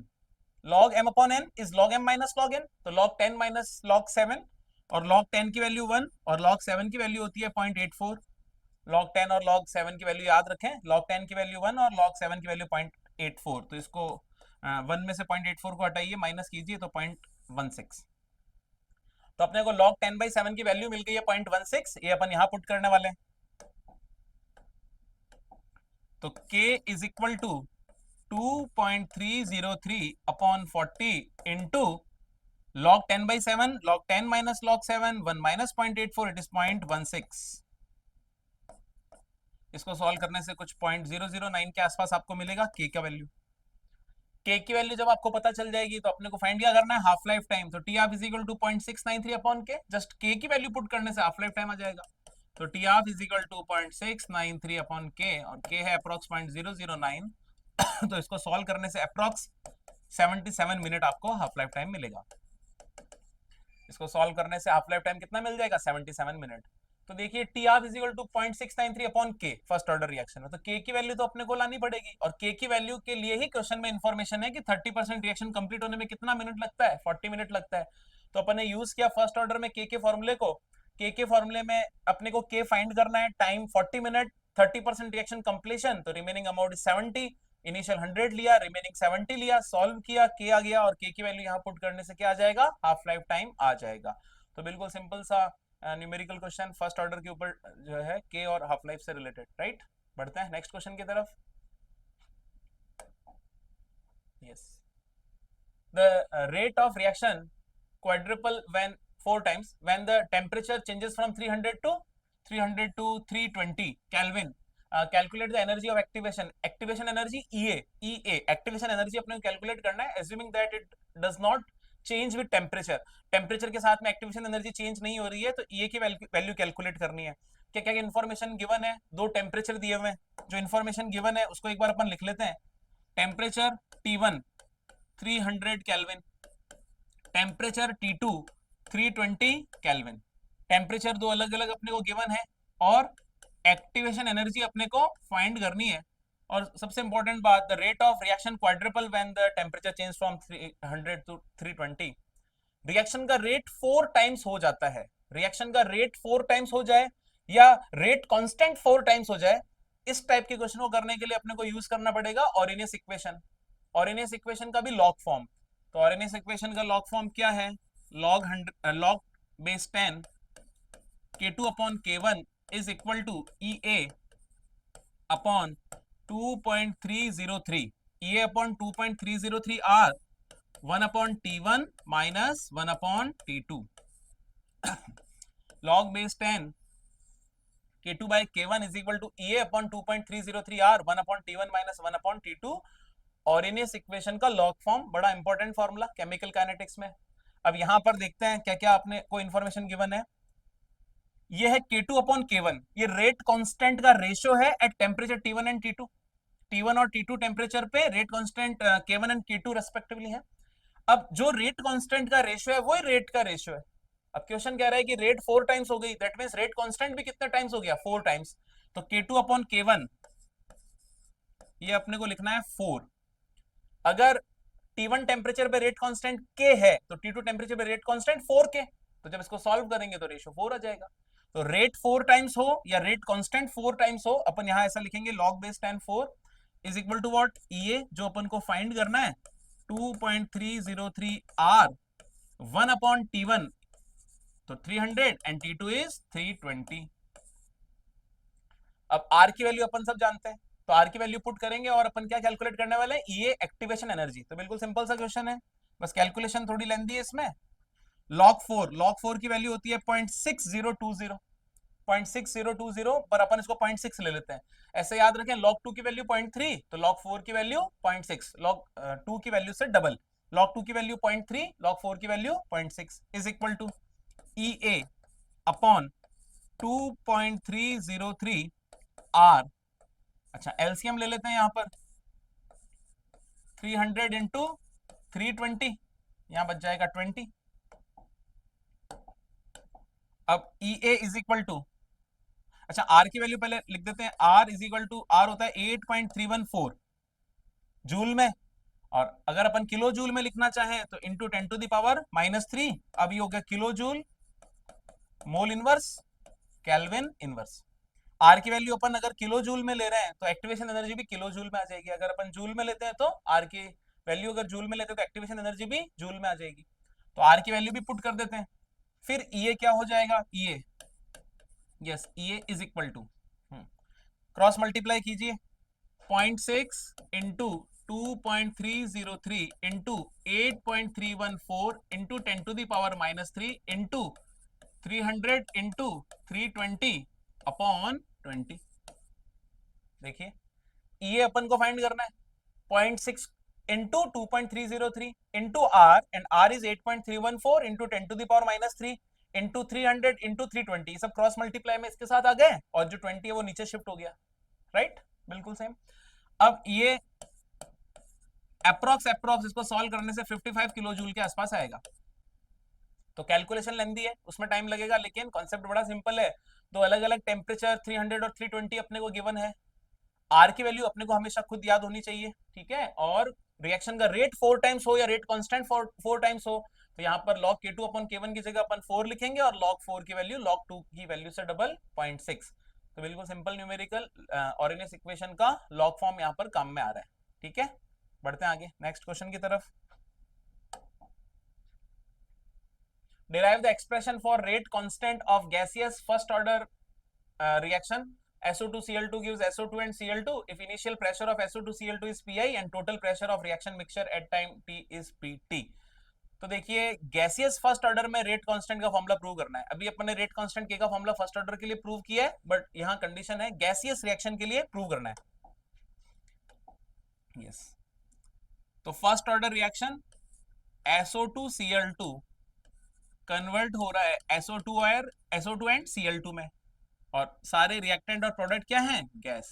[SPEAKER 1] log m upon n is log m minus log n, तो log 10 माइनस log 7, और log 10 की वैल्यू 1 और log 7 की वैल्यू होती है 0.84, log 10 और log 7 की वैल्यू याद रखें, log 10 की वैल्यू 1 और log 7 की वैल्यू 0.84, तो इसको 1 में से 0.84 को हटाइए, माइनस कीजिए तो 0.16। तो अपने को log 10/7 की वैल्यू मिल गई है 0.16, ये अपन यहां पुट करने वाले हैं। तो k is equal to 2.303 upon 40 into log 10/7, log 10 minus log 7, 1 minus 0.84, it is 0.16। इसको सॉल्व करने से कुछ 0.009 के आसपास आपको मिलेगा k का वैल्यू। k की वैल्यू जब आपको पता चल जाएगी तो अपने को फाइंड क्या करना है, हाफ लाइफ टाइम। तो T half is equal to 0.693 upon k, just k की वैल्यू पुट करने से हाफ लाइफ टाइम आ जाएगा। तो T half is equal to 0.693 upon k, और k है अप्रोक्स 0.009 तो इसको सॉल्व करने से अप्रोक्स 77 मिनट आपको हाफ लाइफ टाइम मिलेगा। इसको सॉल्व करने से हाफ लाइफ टाइम कितना मिल जाएगा, 77 मिनट। तो देखिए T half is equal to 0.693 upon k, first order reaction में, तो के की वैल्यू तो अपने को लानी पड़ेगी, और के की वैल्यू के लिए ही क्वेश्चन में इंफॉर्मेशन है कि 30% रिएक्शन कंप्लीट होने में कितना मिनट लगता है, 40 मिनट लगता है। तो अपन ने यूज किया फर्स्ट ऑर्डर में के फॉर्मूले को। के फॉर्मूले में अपने को के फाइंड करना है, टाइम 40 मिनट, 30% रिएक्शन कंप्लीशन, तो रिमेनिंग अमाउंट इज 70, इनिशियल 100 लिया, रिमेनिंग 70 लिया, सॉल्व किया, के आ गया, और के की वैल्यू यहाँ पुट करने से क्या आ जाएगा, हाफ लाइफ टाइम आ जाएगा। तो बिल्कुल सिंपल सा न्यूमेरिकल क्वेश्चन फर्स्ट ऑर्डर के ऊपर जो है के और हाफ लाइफ से रिलेटेड, राइट। बढ़ते हैं नेक्स्ट क्वेश्चन की तरफ। Yes, the rate of reaction quadruple when 4 times when the temperature changes from 300 to 320 Kelvin. Calculate the energy of activation. Activation energy EA. Activation energy अपने को calculate करना है, assuming that it does not change with temperature. Temperature के साथ में activation energy change नहीं हो रही है, तो EA की वैल्यू कैलकुलेट करनी है। क्या क्या इन्फॉर्मेशन गिवन है, दो टेम्परेचर दिए हुए हैं, जो इन्फॉर्मेशन गिवन है उसको एक बार अपन लिख लेते हैं। Temperature T1 300 kelvin, temperature T2 320 kelvin. Temperature दो अलग अलग अपने को गिवन है, और एक्टिवेशन एनर्जी अपने को फाइंड करनी है। और सबसे इंपॉर्टेंट बात, the rate of reaction quadruple when the temperature change from 300 to 320। Reaction का रेट 4 टाइम्स हो जाता है, रिएक्शन का रेट 4 टाइम्स हो जाए या रेट कांस्टेंट 4 टाइम्स हो जाए, इस टाइप के क्वेश्चन को करने के लिए अपने को यूज करना पड़ेगा ऑरिनियस इक्वेशन। ऑरिनियस इक्वेशन का भी लॉग फॉर्म। तो ऑरिनियस इक्वेशन का लॉग फॉर्म क्या है, log base 10 k2 upon k1 is equal to EA upon 2.303, EA upon 2.303 R 1 upon T1 minus 1 upon T2। log base 10 k2 by k1 is equal to EA upon 2.303 R 1 upon T1 minus 1 upon T2। ऑरिनियस equation का log form, बड़ा important formula chemical kinetics में। अब यहां पर देखते हैं क्या क्या आपने को इन्फॉर्मेशन गिवन है। ये है K2 अपॉन K1, ये रेट कांस्टेंट का रेशियो है at temperature T1 and T2। T1 और T2 टेम्परेचर पे rate constant K1 and K2 respectively है। अब जो रेट कांस्टेंट का रेशियो है वो रेट का रेशियो है। अब क्वेश्चन कह रहा है कि रेट 4 टाइम्स हो गई, दैट मींस रेट कांस्टेंट भी कितने टाइम्स हो गया, 4 टाइम्स। तो K2 अपॉन K1 ये अपने को लिखना है 4। अगर T1 टेम्परेचर पे रेट कांस्टेंट K है तो T2 टेम्परेचर पे रेट कांस्टेंट 4K, तो जब इसको सॉल्व करेंगे तो रेशियो 4 आ जाएगा। तो रेट 4 टाइम्स हो या रेट कांस्टेंट 4 टाइम्स हो, अपन यहां ऐसा लिखेंगे log base 10 4 is equal to what, EA जो अपन को फाइंड करना है 2.303 R 1 अपॉन T1 तो 300 एंड T2 इज 320। अब R की वैल्यू अपन सब जानते हैं, तो R की वैल्यू पुट करेंगे और अपन क्या कैलकुलेट करने वाले हैं, EA एक्टिवेशन एनर्जी। तो बिल्कुल सिंपल सा क्वेश्चन है, बस कैलकुलेशन थोड़ी लेंदी है इसमें। log 4 की वैल्यू होती है 0.6020, 0.6020 पर अपन इसको 0.6 ले लेते हैं। ऐसे याद रखें, log 2 की वैल्यू 0.3 तो log 4 की वैल्यू 0.6, log 2 की वैल्यू से डबल, log 2 की वैल्यू 0.3, log 4 की value 0.6 is equal to EA upon 2.303 R। अच्छा एलसीएम ले लेते हैं यहां पर, 300 इंटू 320, यहां बच जाएगा 20। अब EA इज इक्वल टू, अच्छा R की वैल्यू पहले लिख देते हैं, R is equal to, R होता है 8.314 जूल में, और अगर अपन किलो जूल में लिखना चाहें तो इंटू 10 टू द पावर -3। अब ये हो गया kilo joule mole inverse kelvin inverse. R की वैल्यू अपन अगर किलो जूल में ले रहे हैं तो एक्टिवेशन एनर्जी भी किलो जूल में आ जाएगी, अगर अपन जूल में लेते हैं तो आर की वैल्यू अगर जूल में लेते हैं तो एक्टिवेशन एनर्जी भी जूल में आ जाएगी। तो आर की वैल्यू भी पुट कर देते हैं, फिर ईए क्या हो जाएगा, EA, yes EA is equal to, cross multiply कीजिए, 0.6 into 2.303 into 8.314 into 10⁻³ into 300 into 320 upon 20। देखिए ये अपन को फाइंड करना है, 0.6 into 2.303 into R, and R is 8.314 into 10⁻³ into 300 into 320, सब क्रॉस मल्टीप्लाई में इसके साथ आ गए और जो 20 है वो नीचे शिफ्ट हो गया, राइट, बिल्कुल सेम। अब ये अप्रोक्स इसको सॉल्व करने से 55 किलो जूल के आसपास आएगा। तो कैलकुलेशन लेंदी है, उसमें टाइम लगेगा, लेकिन कॉन्सेप्ट बड़ा सिंपल है। दो अलग अलग टेम्परेचर 300 और 320 अपने को गिवन है, आर की वैल्यू अपने को हमेशा खुद याद होनी चाहिए, ठीक है, और रिएक्शन का रेट 4 टाइम्स हो या रेट कांस्टेंट 4 टाइम्स हो, तो यहाँ पर log k2 अपन k1 की जगह अपन 4 लिखेंगे और log 4 की वैल्यू log 2 की वैल्यू से डबल 0.6। तो बिल्कुल सिंपल न्यूमेरिकल ऑर्डिनरी इक्वेशन का log फॉर्म यहाँ पर काम में आ रहा है, ठीक है। बढ़ते हैं आगे नेक्स्ट क्वेश्चन की तरफ। Derive the expression for rate constant of gaseous first order reaction SO2Cl2 gives SO2 and Cl2 if initial pressure of SO2Cl2 is Pi and total pressure of reaction mixture at time t is Pt। तो देखिए gaseous first order में rate constant का formula prove करना है। अभी अपन ने rate constant के का फॉर्मूला फर्स्ट ऑर्डर के लिए प्रूव किया है, बट यहाँ कंडीशन है गैसियस रिएक्शन के लिए प्रूव करना है। यस, तो first order reaction SO2Cl2 convert हो रहा है SO2 एंड Cl2 में, और सारे रिएक्टेंट और प्रोडक्ट क्या हैं, gas.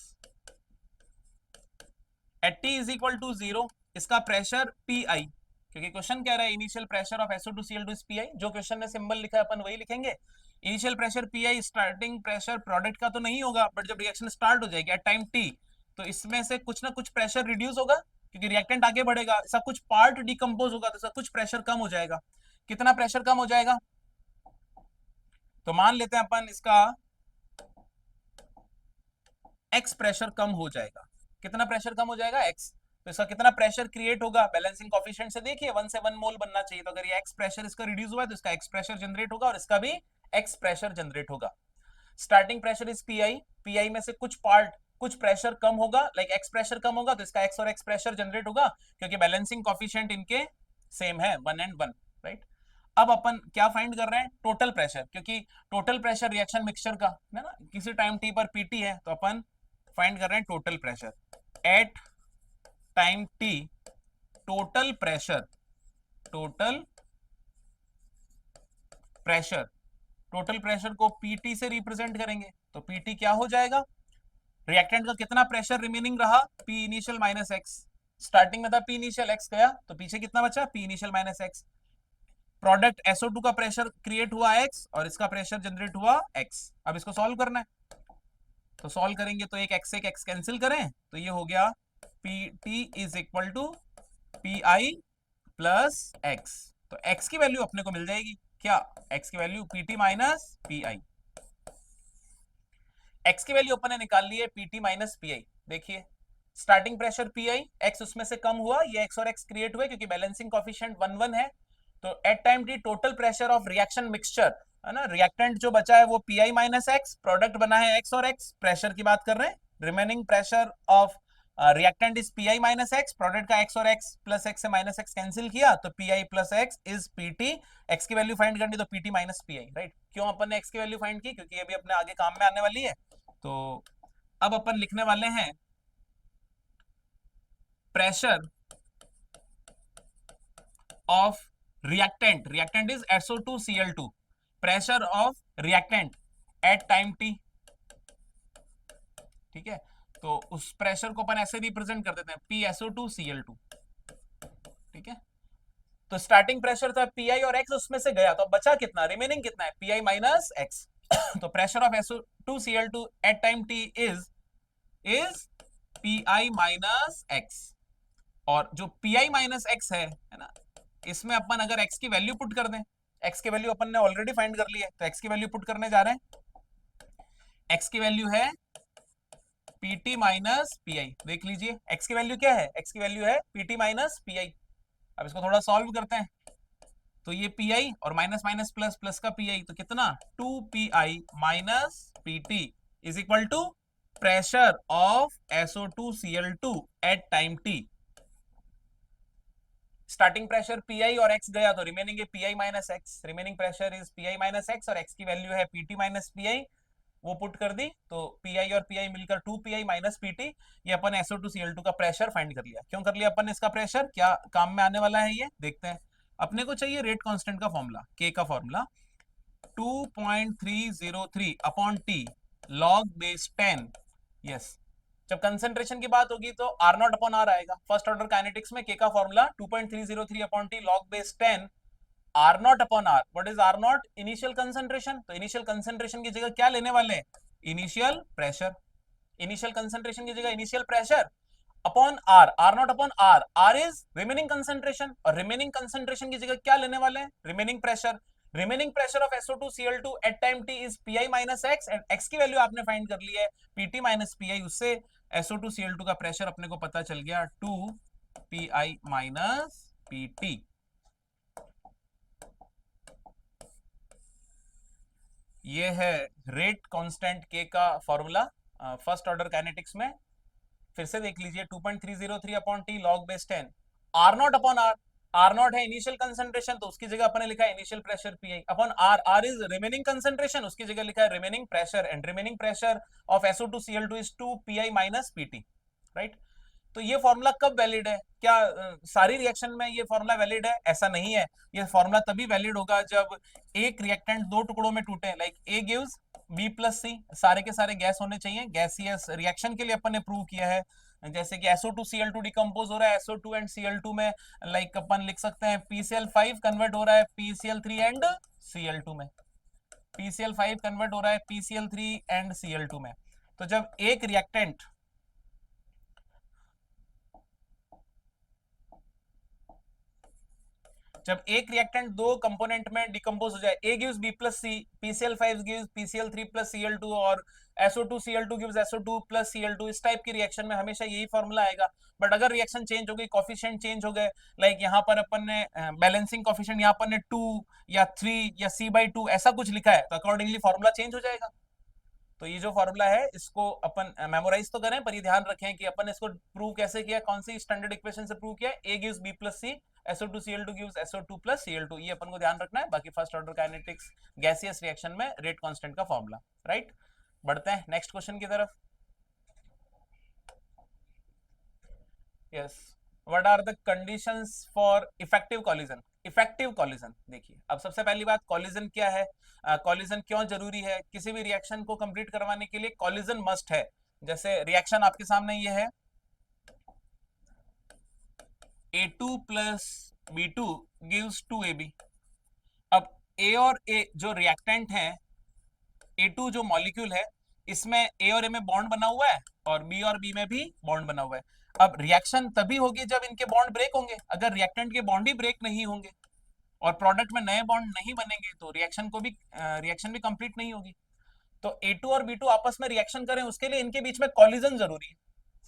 [SPEAKER 1] At T is equal to 0 इसका प्रेशर Pi, क्योंकि क्वेश्चन कह रहा है initial pressure of SO2Cl2 is Pi, जो क्वेश्चन में सिंबल लिखा है अपन वही लिखेंगे। Initial pressure Pi, starting pressure product का तो नहीं होगा, बट जब रिएक्शन स्टार्ट हो जाएगी एट टाइम T, तो इसमें से कुछ ना कुछ प्रेशर रिड्यूस होगा, क्योंकि रिएक्टेंट आगे बढ़ेगा, सब कुछ पार्ट डिकम्पोज होगा, तो सब कुछ प्रेशर कम हो जाएगा। कितना प्रेशर कम हो जाएगा, तो मान लेते हैं अपन इसका x प्रेशर कम हो जाएगा। कितना प्रेशर कम हो जाएगा, x। तो इसका कितना प्रेशर क्रिएट होगा, बैलेंसिंग कोफिशिएंट से देखिए 1 से 1 मोल बनना चाहिए, तो अगर ये x प्रेशर इसका रिड्यूस हुआ है तो इसका x प्रेशर जनरेट होगा और इसका भी x प्रेशर जनरेट होगा। स्टार्टिंग प्रेशर इज Pi में से कुछ पार्ट कुछ प्रेशर कम होगा, लाइक x प्रेशर कम होगा तो इसका x और x प्रेशर जनरेट होगा, क्योंकि बैलेंसिंग कोफिशिएंट इनके सेम है 1 and 1, राइट। अब अपन क्या फाइंड कर रहे हैं, टोटल प्रेशर, क्योंकि टोटल प्रेशर रिएक्शन मिक्सचर का है ना, किसी टाइम t पर Pt है, तो अपन फाइंड कर रहे हैं total pressure at time t। Total pressure total pressure को Pt से रिप्रेजेंट करेंगे, तो Pt क्या हो जाएगा, रिएक्टेंट का कितना प्रेशर रिमेनिंग रहा, P initial minus x, starting में था P इनिशियल x गया, तो पीछे कितना बचा, P initial minus x। Product SO2 का प्रेशर क्रिएट हुआ x और इसका प्रेशर जनरेट हुआ x। अब इसको सॉल्व करना है, तो सॉल्व करेंगे तो एक x कैंसिल करें, तो ये हो गया Pt is equal to Pi plus x। तो x की वैल्यू अपने को मिल जाएगी, क्या, x की value Pt minus Pi। x की वैल्यू अपन ने निकाल ली है Pt माइनस Pi। देखिए स्टार्टिंग प्रेशर Pi, x उसमें से कम हुआ, ये x और x क्रिएट हुए क्योंकि बैलेंसिंग कोफिशिएंट 1 1 है, तो at time t total pressure of reaction mixture है ना, रिएक्टेंट जो बचा है वो Pi माइनस x, प्रोडक्ट बना है x और x, प्रेशर की बात कर रहे हैं, remaining pressure of reactant is Pi minus x, product का x और x प्लस x से माइनस x कैंसिल किया, तो Pi plus x is Pt। x की वैल्यू फाइंड करनी तो Pt माइनस Pi, राइट। क्यों अपन ने x की वैल्यू फाइंड की, क्योंकि ये भी अपने आगे काम में आने वाली है। तो अब अपन लिखने वाले हैं pressure of reactant is SO2Cl2, pressure of reactant eight time t, ठीक है। तो उस प्रेशर को अपन ऐसे रिप्रेजेंट कर देते हैं PSO2Cl2, ठीक है। तो स्टार्टिंग प्रेशर था Pi और x, उसमें से गया, तो बचा कितना, रिमेनिंग कितना है, Pi माइनस x। तो pressure of SO2Cl2 at time t is Pi minus x, और जो Pi माइनस x है ना, इसमें अपन अगर x की वैल्यू पुट कर दें, x की वैल्यू अपन ने ऑलरेडी फाइंड कर ली है, तो x की वैल्यू पुट करने जा रहे हैं, एक्स की वैल्यू है पीटी माइनस पीआई। देख लीजिए एक्स की वैल्यू क्या है, एक्स की वैल्यू है पीटी माइनस पीआई। अब इसको थोड़ा सॉल्व करते हैं। तो ये पीआई और माइनस माइनस प्लस, प्लस का पीआई, तो कितना 2 P minus P t is equal to pressure of SO2 Cl2 at time T. Starting pressure P i और एक्स गया तो रिमेनिंग है P i minus X, remaining pressure is P i minus X और X की value है पीटी माइनस पीआई, वो put कर दी तो पीआई और पीआई मिलकर 2 पी माइनस पीटी। ये अपन SO2 Cl2 का प्रेशर फाइंड कर लिया। क्यों कर लिया अपन इसका प्रेशर, क्या काम में आने वाला है ये देखते हैं। अपने को चाहिए रेट कांस्टेंट का फॉर्मूला, के का formula 2.303 upon T log base 10। Yes, जब कंसेंट्रेशन की बात होगी तो आर नॉट अपॉन आर आएगा। फर्स्ट ऑर्डर काइनेटिक्स में के का formula 2.303 upon T log base 10 R not upon R. What is R not, initial concentration. तो इनिशियल कंसेंट्रेशन की जगह क्या लेने वाले हैं, इनिशियल प्रेशर। इनिशियल कंसेंट्रेशन की जगह initial pressure upon R, R not upon R, R is remaining concentration और रिमेनिंग कंसेंट्रेशन की जगह क्या लेने वाले हैं, remaining pressure. Remaining pressure of SO2 Cl2 at time T is P i minus X and X की वैल्यू आपने find कर ली है पीटी माइनस पीआई। उससे SO2 Cl2 का प्रेशर अपने को पता चल गया 2 पी माइनस पीटी। ये है रेट कांस्टेंट के का फॉर्मूला फर्स्ट ऑर्डर काइनेटिक्स में। फिर से देख लीजिए 2.303 upon T log base 10 R not upon R. R naught है इनिशियल कंसेंट्रेशन तो उसकी जगह अपने लिखा है initial pressure P i upon R, R is remaining concentration उसकी जगह लिखा है remaining pressure and remaining pressure of SO2 Cl2 is 2 P minus P t, right. तो ये फॉर्मूला कब वैलिड है, क्या सारी रिएक्शन में ये फॉर्मूला वैलिड है, ऐसा नहीं है। ये फॉर्मूला तभी वैलिड होगा जब एक रिएक्टेंट दो टुकड़ों में टूटे, like A gives B plus C, सारे के सारे गैस होने चाहिए। गैसियस रिएक्शन के लिए अपन ने प्रूव किया है, जैसे कि SO2 Cl2 डिकम्पोज हो रहा है SO2 एंड Cl2 में, लाइक अपन लिख सकते हैं PCl5 कन्वर्ट हो रहा है PCl3 एंड Cl2 में, PCl5 कन्वर्ट हो रहा है PCl3 एंड Cl2 में। तो जब एक रिएक्टेंट जब एक रिएक्टेंट दो कंपोनेंट में डिकम्पोज हो जाए, A gives B plus C, PCl5 gives PCl3 plus Cl2 और SO2 Cl2 gives SO2 plus Cl2, इस टाइप की रिएक्शन में हमेशा यही फॉर्मूला आएगा। बट अगर रिएक्शन चेंज हो गई, कॉफिशिएंट चेंज हो गए, लाइक यहाँ पर अपन ने बैलेंसिंग कॉफिशिएंट यहाँ पर ने 2 या 3 या C/2 ऐसा कुछ लिखा है, तो अकॉर्डिंगली फॉर्मूला चेंज हो जाएगा। तो ये जो फॉर्मूला है इसको अपन मेमोराइज तो करें, पर ये ध्यान रखें कि अपन इसको प्रूव कैसे किया, कौन सी स्टैंडर्ड इक्वेशन से प्रूव किया, A gives B plus C, SO2 Cl2 gives SO2 plus Cl2, ये अपन को ध्यान रखना है। बाकी first order kinetics gaseous reaction में रेट कांस्टेंट का फॉर्मूला, राइट। बढ़ते हैं नेक्स्ट क्वेश्चन की तरफ। Yes, what are the conditions for effective collision. Effective collision देखिए, अब सबसे पहली बात कॉलिजन क्या है, कॉलिजन क्यों जरूरी है। किसी भी रिएक्शन को कंप्लीट करवाने के लिए कॉलिजन मस्ट है। जैसे रिएक्शन आपके सामने ये है, A2 plus B2 gives 2AB। अब ए और ए जो रिएक्टेंट है, A2 जो मॉलिक्यूल है, इसमें ए और ए में बॉन्ड बना हुआ है और बी और बी में भी बॉन्ड बना हुआ है। अब रिएक्शन तभी होगी जब इनके बॉन्ड ब्रेक होंगे। अगर रिएक्टेंट के बॉन्ड ही ब्रेक नहीं होंगे और प्रोडक्ट में नए बॉन्ड नहीं बनेंगे तो रिएक्शन भी कंप्लीट नहीं होगी। तो A2 और B2 आपस में रिएक्शन करें उसके लिए इनके बीच में कॉलिजन जरूरी है,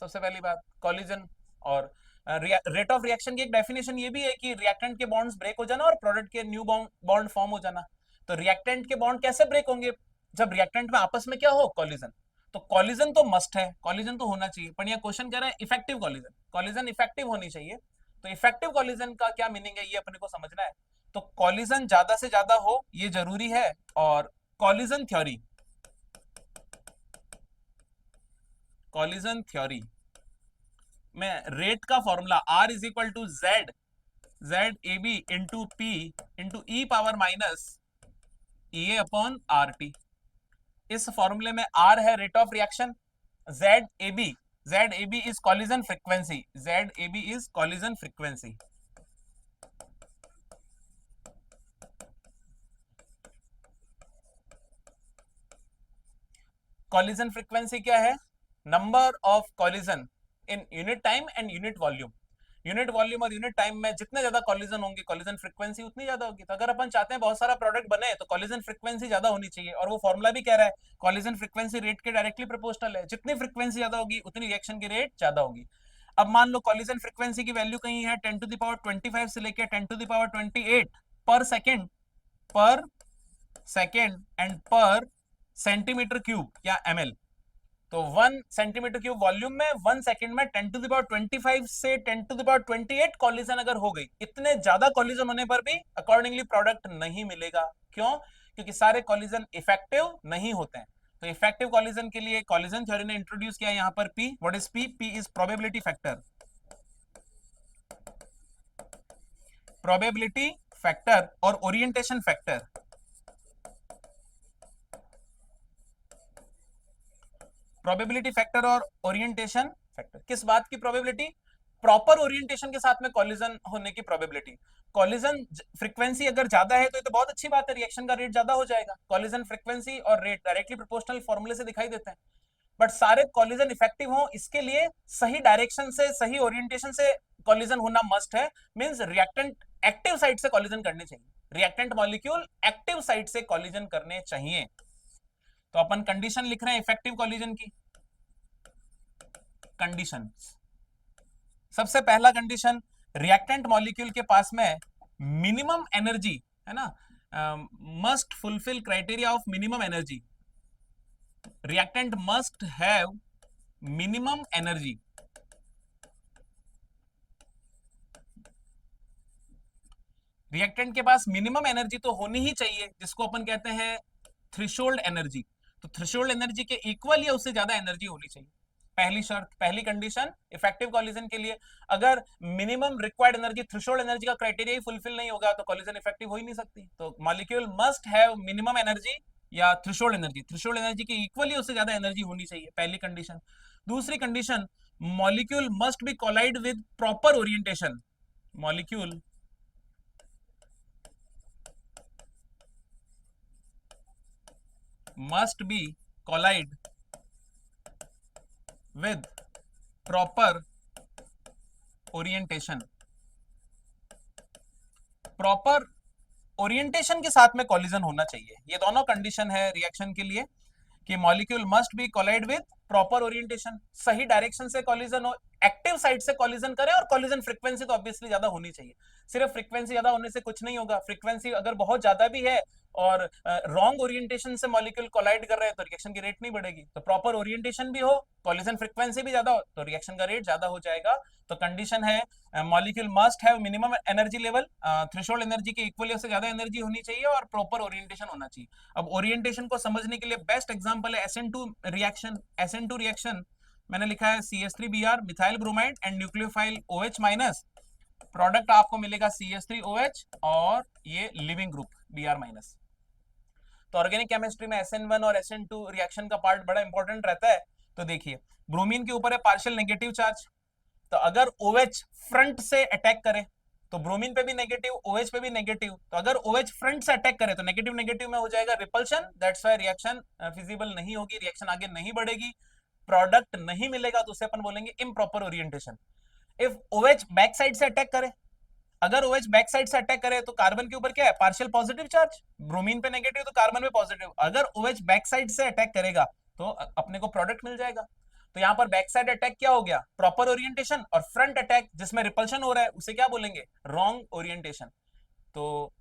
[SPEAKER 1] सबसे पहली बात कॉलिजन। और रेट ऑफ रिएक्शन की एक डेफिनेशन ये भी है कि रिएक्टेंट के बॉन्ड्स ब्रेक हो जाना और प्रोडक्ट के न्यू बॉन्ड फॉर्म हो जाना। तो रिएक्टेंट के बॉन्ड कैसे ब्रेक होंगे, जब रिएक्टेंट में आपस में क्या हो, कॉलिजन। तो कॉलिजन तो मस्ट है, कॉलिजन तो होना चाहिए, पर यह क्वेश्चन कह रहा है इफेक्टिव कॉलिजन, कॉलिजन इफेक्टिव होनी चाहिए। तो इफेक्टिव कॉलिजन का क्या मीनिंग है ये अपने को समझना है। तो कॉलिजन ज्यादा से ज्यादा हो ये जरूरी है। और कॉलिजन थ्योरी, कॉलिजन थ्योरी में रेट का formula R is equal to ZAB into P into E power minus EA upon RT। इस फॉर्मूले में R है rate of reaction, ZAB is collision frequency, ZAB is collision frequency. Collision frequency क्या है, number of collision in unit time and unit volume. Unit volume और unit time में जितने ज्यादा कॉलिजन होंगे कॉलिजन फ्रीक्वेंसी उतनी ज्यादा होगी। तो अगर अपन चाहते हैं बहुत सारा प्रोडक्ट बने तो कॉलिजन फ्रीक्वेंसी ज्यादा होनी चाहिए, और वो फॉर्मूला भी कह रहा है कॉलिजन फ्रीक्वेंसी रेट के डायरेक्टली प्रोपोर्शनल है। जितनी फ्रीक्वेंसी ज्यादा होगी उतनी रिएक्शन की रेट ज्यादा होगी। अब मान लो कॉलिजन फ्रीक्वेंसी की वैल्यू कहीं है 10⁻25 से लेकर 10⁻28 पर सेकेंड, पर सेकेंड एंड पर सेंटीमीटर क्यूब या ml। तो 1 सेंटीमीटर क्यूब वॉल्यूम में 1 सेकेंड में 10⁻25 से 10⁻28 कॉलिजन अगर हो गई, इतने ज्यादा कॉलिजन होने पर भी अकॉर्डिंगली प्रोडक्ट नहीं मिलेगा। क्यों? क्योंकि सारे कॉलिजन इफेक्टिव नहीं होते हैं। तो इफेक्टिव कॉलिजन के लिए कॉलिजन थ्योरी ने इंट्रोड्यूस किया यहां पर P। What is P? P is probability factor. Probability factor और ओरिएंटेशन फैक्टर। प्रोबेबिलिटी फैक्टर और ओरिएंटेशन फैक्टर किस बात की प्रोबेबिलिटी? प्रॉपर ओरिएंटेशन के साथ में कॉलिजन होने की प्रोबेबिलिटी। कॉलिजन फ्रीक्वेंसी अगर ज्यादा है तो ये तो बहुत अच्छी बात है, रिएक्शन का रेट ज्यादा हो जाएगा। कॉलिजन फ्रीक्वेंसी और रेट डायरेक्टली प्रोपोर्शनल फॉर्मूले से दिखाई देते हैं। बट सारे कॉलिजन इफेक्टिव हो इसके लिए सही डायरेक्शन से सही ओरिएंटेशन से कॉलिजन होना मस्ट है। मींस रिएक्टेंट एक्टिव साइड से कॉलिजन करने चाहिए, रिएक्टेंट मॉलिक्यूल एक्टिव साइड से कॉलिजन करने चाहिए। तो अपन कंडीशन लिख रहे हैं इफेक्टिव कॉलिजन की। कंडीशन, सबसे पहला कंडीशन, रिएक्टेंट मॉलिक्यूल के पास में मिनिमम एनर्जी है ना, must fulfil criteria of minimum energy. Reactant must have minimum energy. Reactant के पास मिनिमम एनर्जी तो होनी ही चाहिए, जिसको अपन कहते हैं थ्रेशोल्ड एनर्जी। तो थ्रेशोल्ड एनर्जी के इक्वल या उससे ज्यादा एनर्जी होनी चाहिए। पहली शर्त, पहली कंडीशन इफेक्टिव कॉलिजन के लिए। अगर minimum required energy threshold energy का क्राइटेरिया ही फुलफिल नहीं होगा तो कॉलिजन इफेक्टिव हो ही नहीं सकती। तो molecule must have minimum energy या थ्रेशोल्ड एनर्जी, थ्रेशोल्ड एनर्जी के इक्वल या उससे ज्यादा एनर्जी होनी चाहिए, पहली कंडीशन। दूसरी condition, molecule must be collide with proper orientation. Molecule must be collide with proper orientation। Proper orientation के साथ में कॉलिजन होना चाहिए। ये दोनों कंडीशन है रिएक्शन के लिए कि molecule must be collide with proper orientation, सही डायरेक्शन से कॉलिजन हो, एक्टिव साइड से कॉलिजन करे, और कॉलिजन फ्रीक्वेंसी तो ऑब्वियसली ज्यादा होनी चाहिए। सिर्फ फ्रीक्वेंसी ज्यादा होने से कुछ नहीं होगा। फ्रीक्वेंसी अगर बहुत ज्यादा भी है और रॉन्ग ओरिएंटेशन से मॉलिक्यूल कोलाइड कर रहे हैं तो रिएक्शन की रेट नहीं बढ़ेगी। तो प्रॉपर ओरिएंटेशन भी हो, कॉलिजन फ्रीक्वेंसी भी ज्यादा हो तो रिएक्शन का रेट ज्यादा हो जाएगा। तो कंडीशन है molecule must have minimum energy level, threshold energy के इक्वल से ज्यादा एनर्जी होनी चाहिए, और प्रॉपर ओरिएंटेशन होना चाहिए। अब ओरिएंटेशन को समझने के लिए बेस्ट एग्जांपल है SN2 रिएक्शन। SN2 रिएक्शन मैंने लिखा है CH3Br methyl bromide and nucleophile OH minus. Product आपको मिलेगा CH3OH और ये लिविंग ग्रुप Br माइनस। तो ऑर्गेनिक केमिस्ट्री में SN1 और SN2 रिएक्शन का पार्ट बड़ा इंपॉर्टेंट रहता है। तो देखिए, ब्रोमीन के ऊपर है पार्शियल नेगेटिव चार्ज, तो अगर OH फ्रंट से अटैक करे तो ब्रोमीन पे भी नेगेटिव, OH पे भी नेगेटिव। तो अगर OH फ्रंट से अटैक करे तो नेगेटिव नेगेटिव में हो जाएगा repulsion, that's why reaction feasible नहीं होगी, रिएक्शन आगे नहीं बढ़ेगी, प्रोडक्ट नहीं मिलेगा, तो उसे अपन बोलेंगे improper orientation. If OH back side से अटैक करे, अगर OH बैक साइड से अटैक करे तो कार्बन के ऊपर क्या है? पार्शियल पॉजिटिव चार्ज, ब्रोमीन पे नेगेटिव तो कार्बन पे पॉजिटिव। अगर OH बैक साइड से अटैक करेगा तो अपने को प्रोडक्ट मिल जाएगा। तो यहाँ पर बैक साइड अटैक क्या हो गया? Proper orientation. और फ्रंट अटैक जिसमें रिपल्शन हो रहा है उसे क्या बोलेंगे? Wrong orientation. तो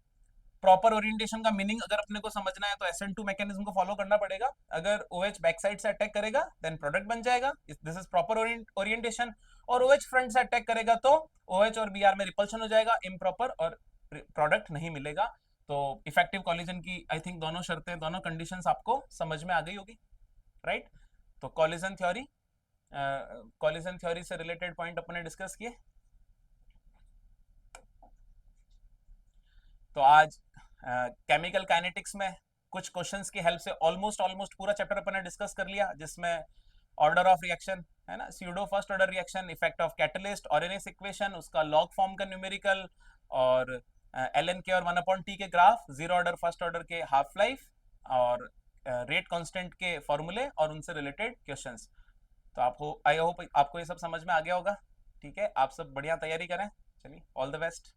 [SPEAKER 1] प्रॉपर ओरिएंटेशन का मीनिंग अगर अपने को समझना है तो SN2 मैकेनिज्म को फॉलो करना पड़ेगा। अगर OH बैक साइड से अटैक करेगा देन प्रोडक्ट बन जाएगा, दिस इज प्रॉपर ओरिएंटेशन। और OH फ्रंट से अटैक करेगा तो OH और Br में रिपल्शन हो जाएगा, इम्प्रॉपर, और प्रोडक्ट नहीं मिलेगा। तो इफेक्टिव कॉलिजन की आई थिंक दोनों शर्तें, दोनों कंडीशंस आपको समझ में आ गई होगी, राइट? तो कॉलिजन थ्योरी से रिलेटेड पॉइंट अपने डिस्कस किए। तो आज केमिकल काइनेटिक्स में कुछ क्वेश्चंस की हेल्प से ऑलमोस्ट ऑलमोस्ट पूरा चैप्टर अपने डिस्कस कर लिया, जिसमें ऑर्डर ऑफ रिएक्शन है ना, pseudo first order reaction, effect of catalyst, Arrhenius equation, उसका लॉग फॉर्म का न्यूमेरिकल, और ln के और 1/t के graph, zero order first order के हाफ लाइफ, और रेट कांस्टेंट के फॉर्मूले और उनसे रिलेटेड क्वेश्चंस। तो आपको आई होप आपको ये सब समझ में आ गया होगा। ठीक है, आप सब बढ़िया तैयारी करें, चलिए ऑल द बेस्ट।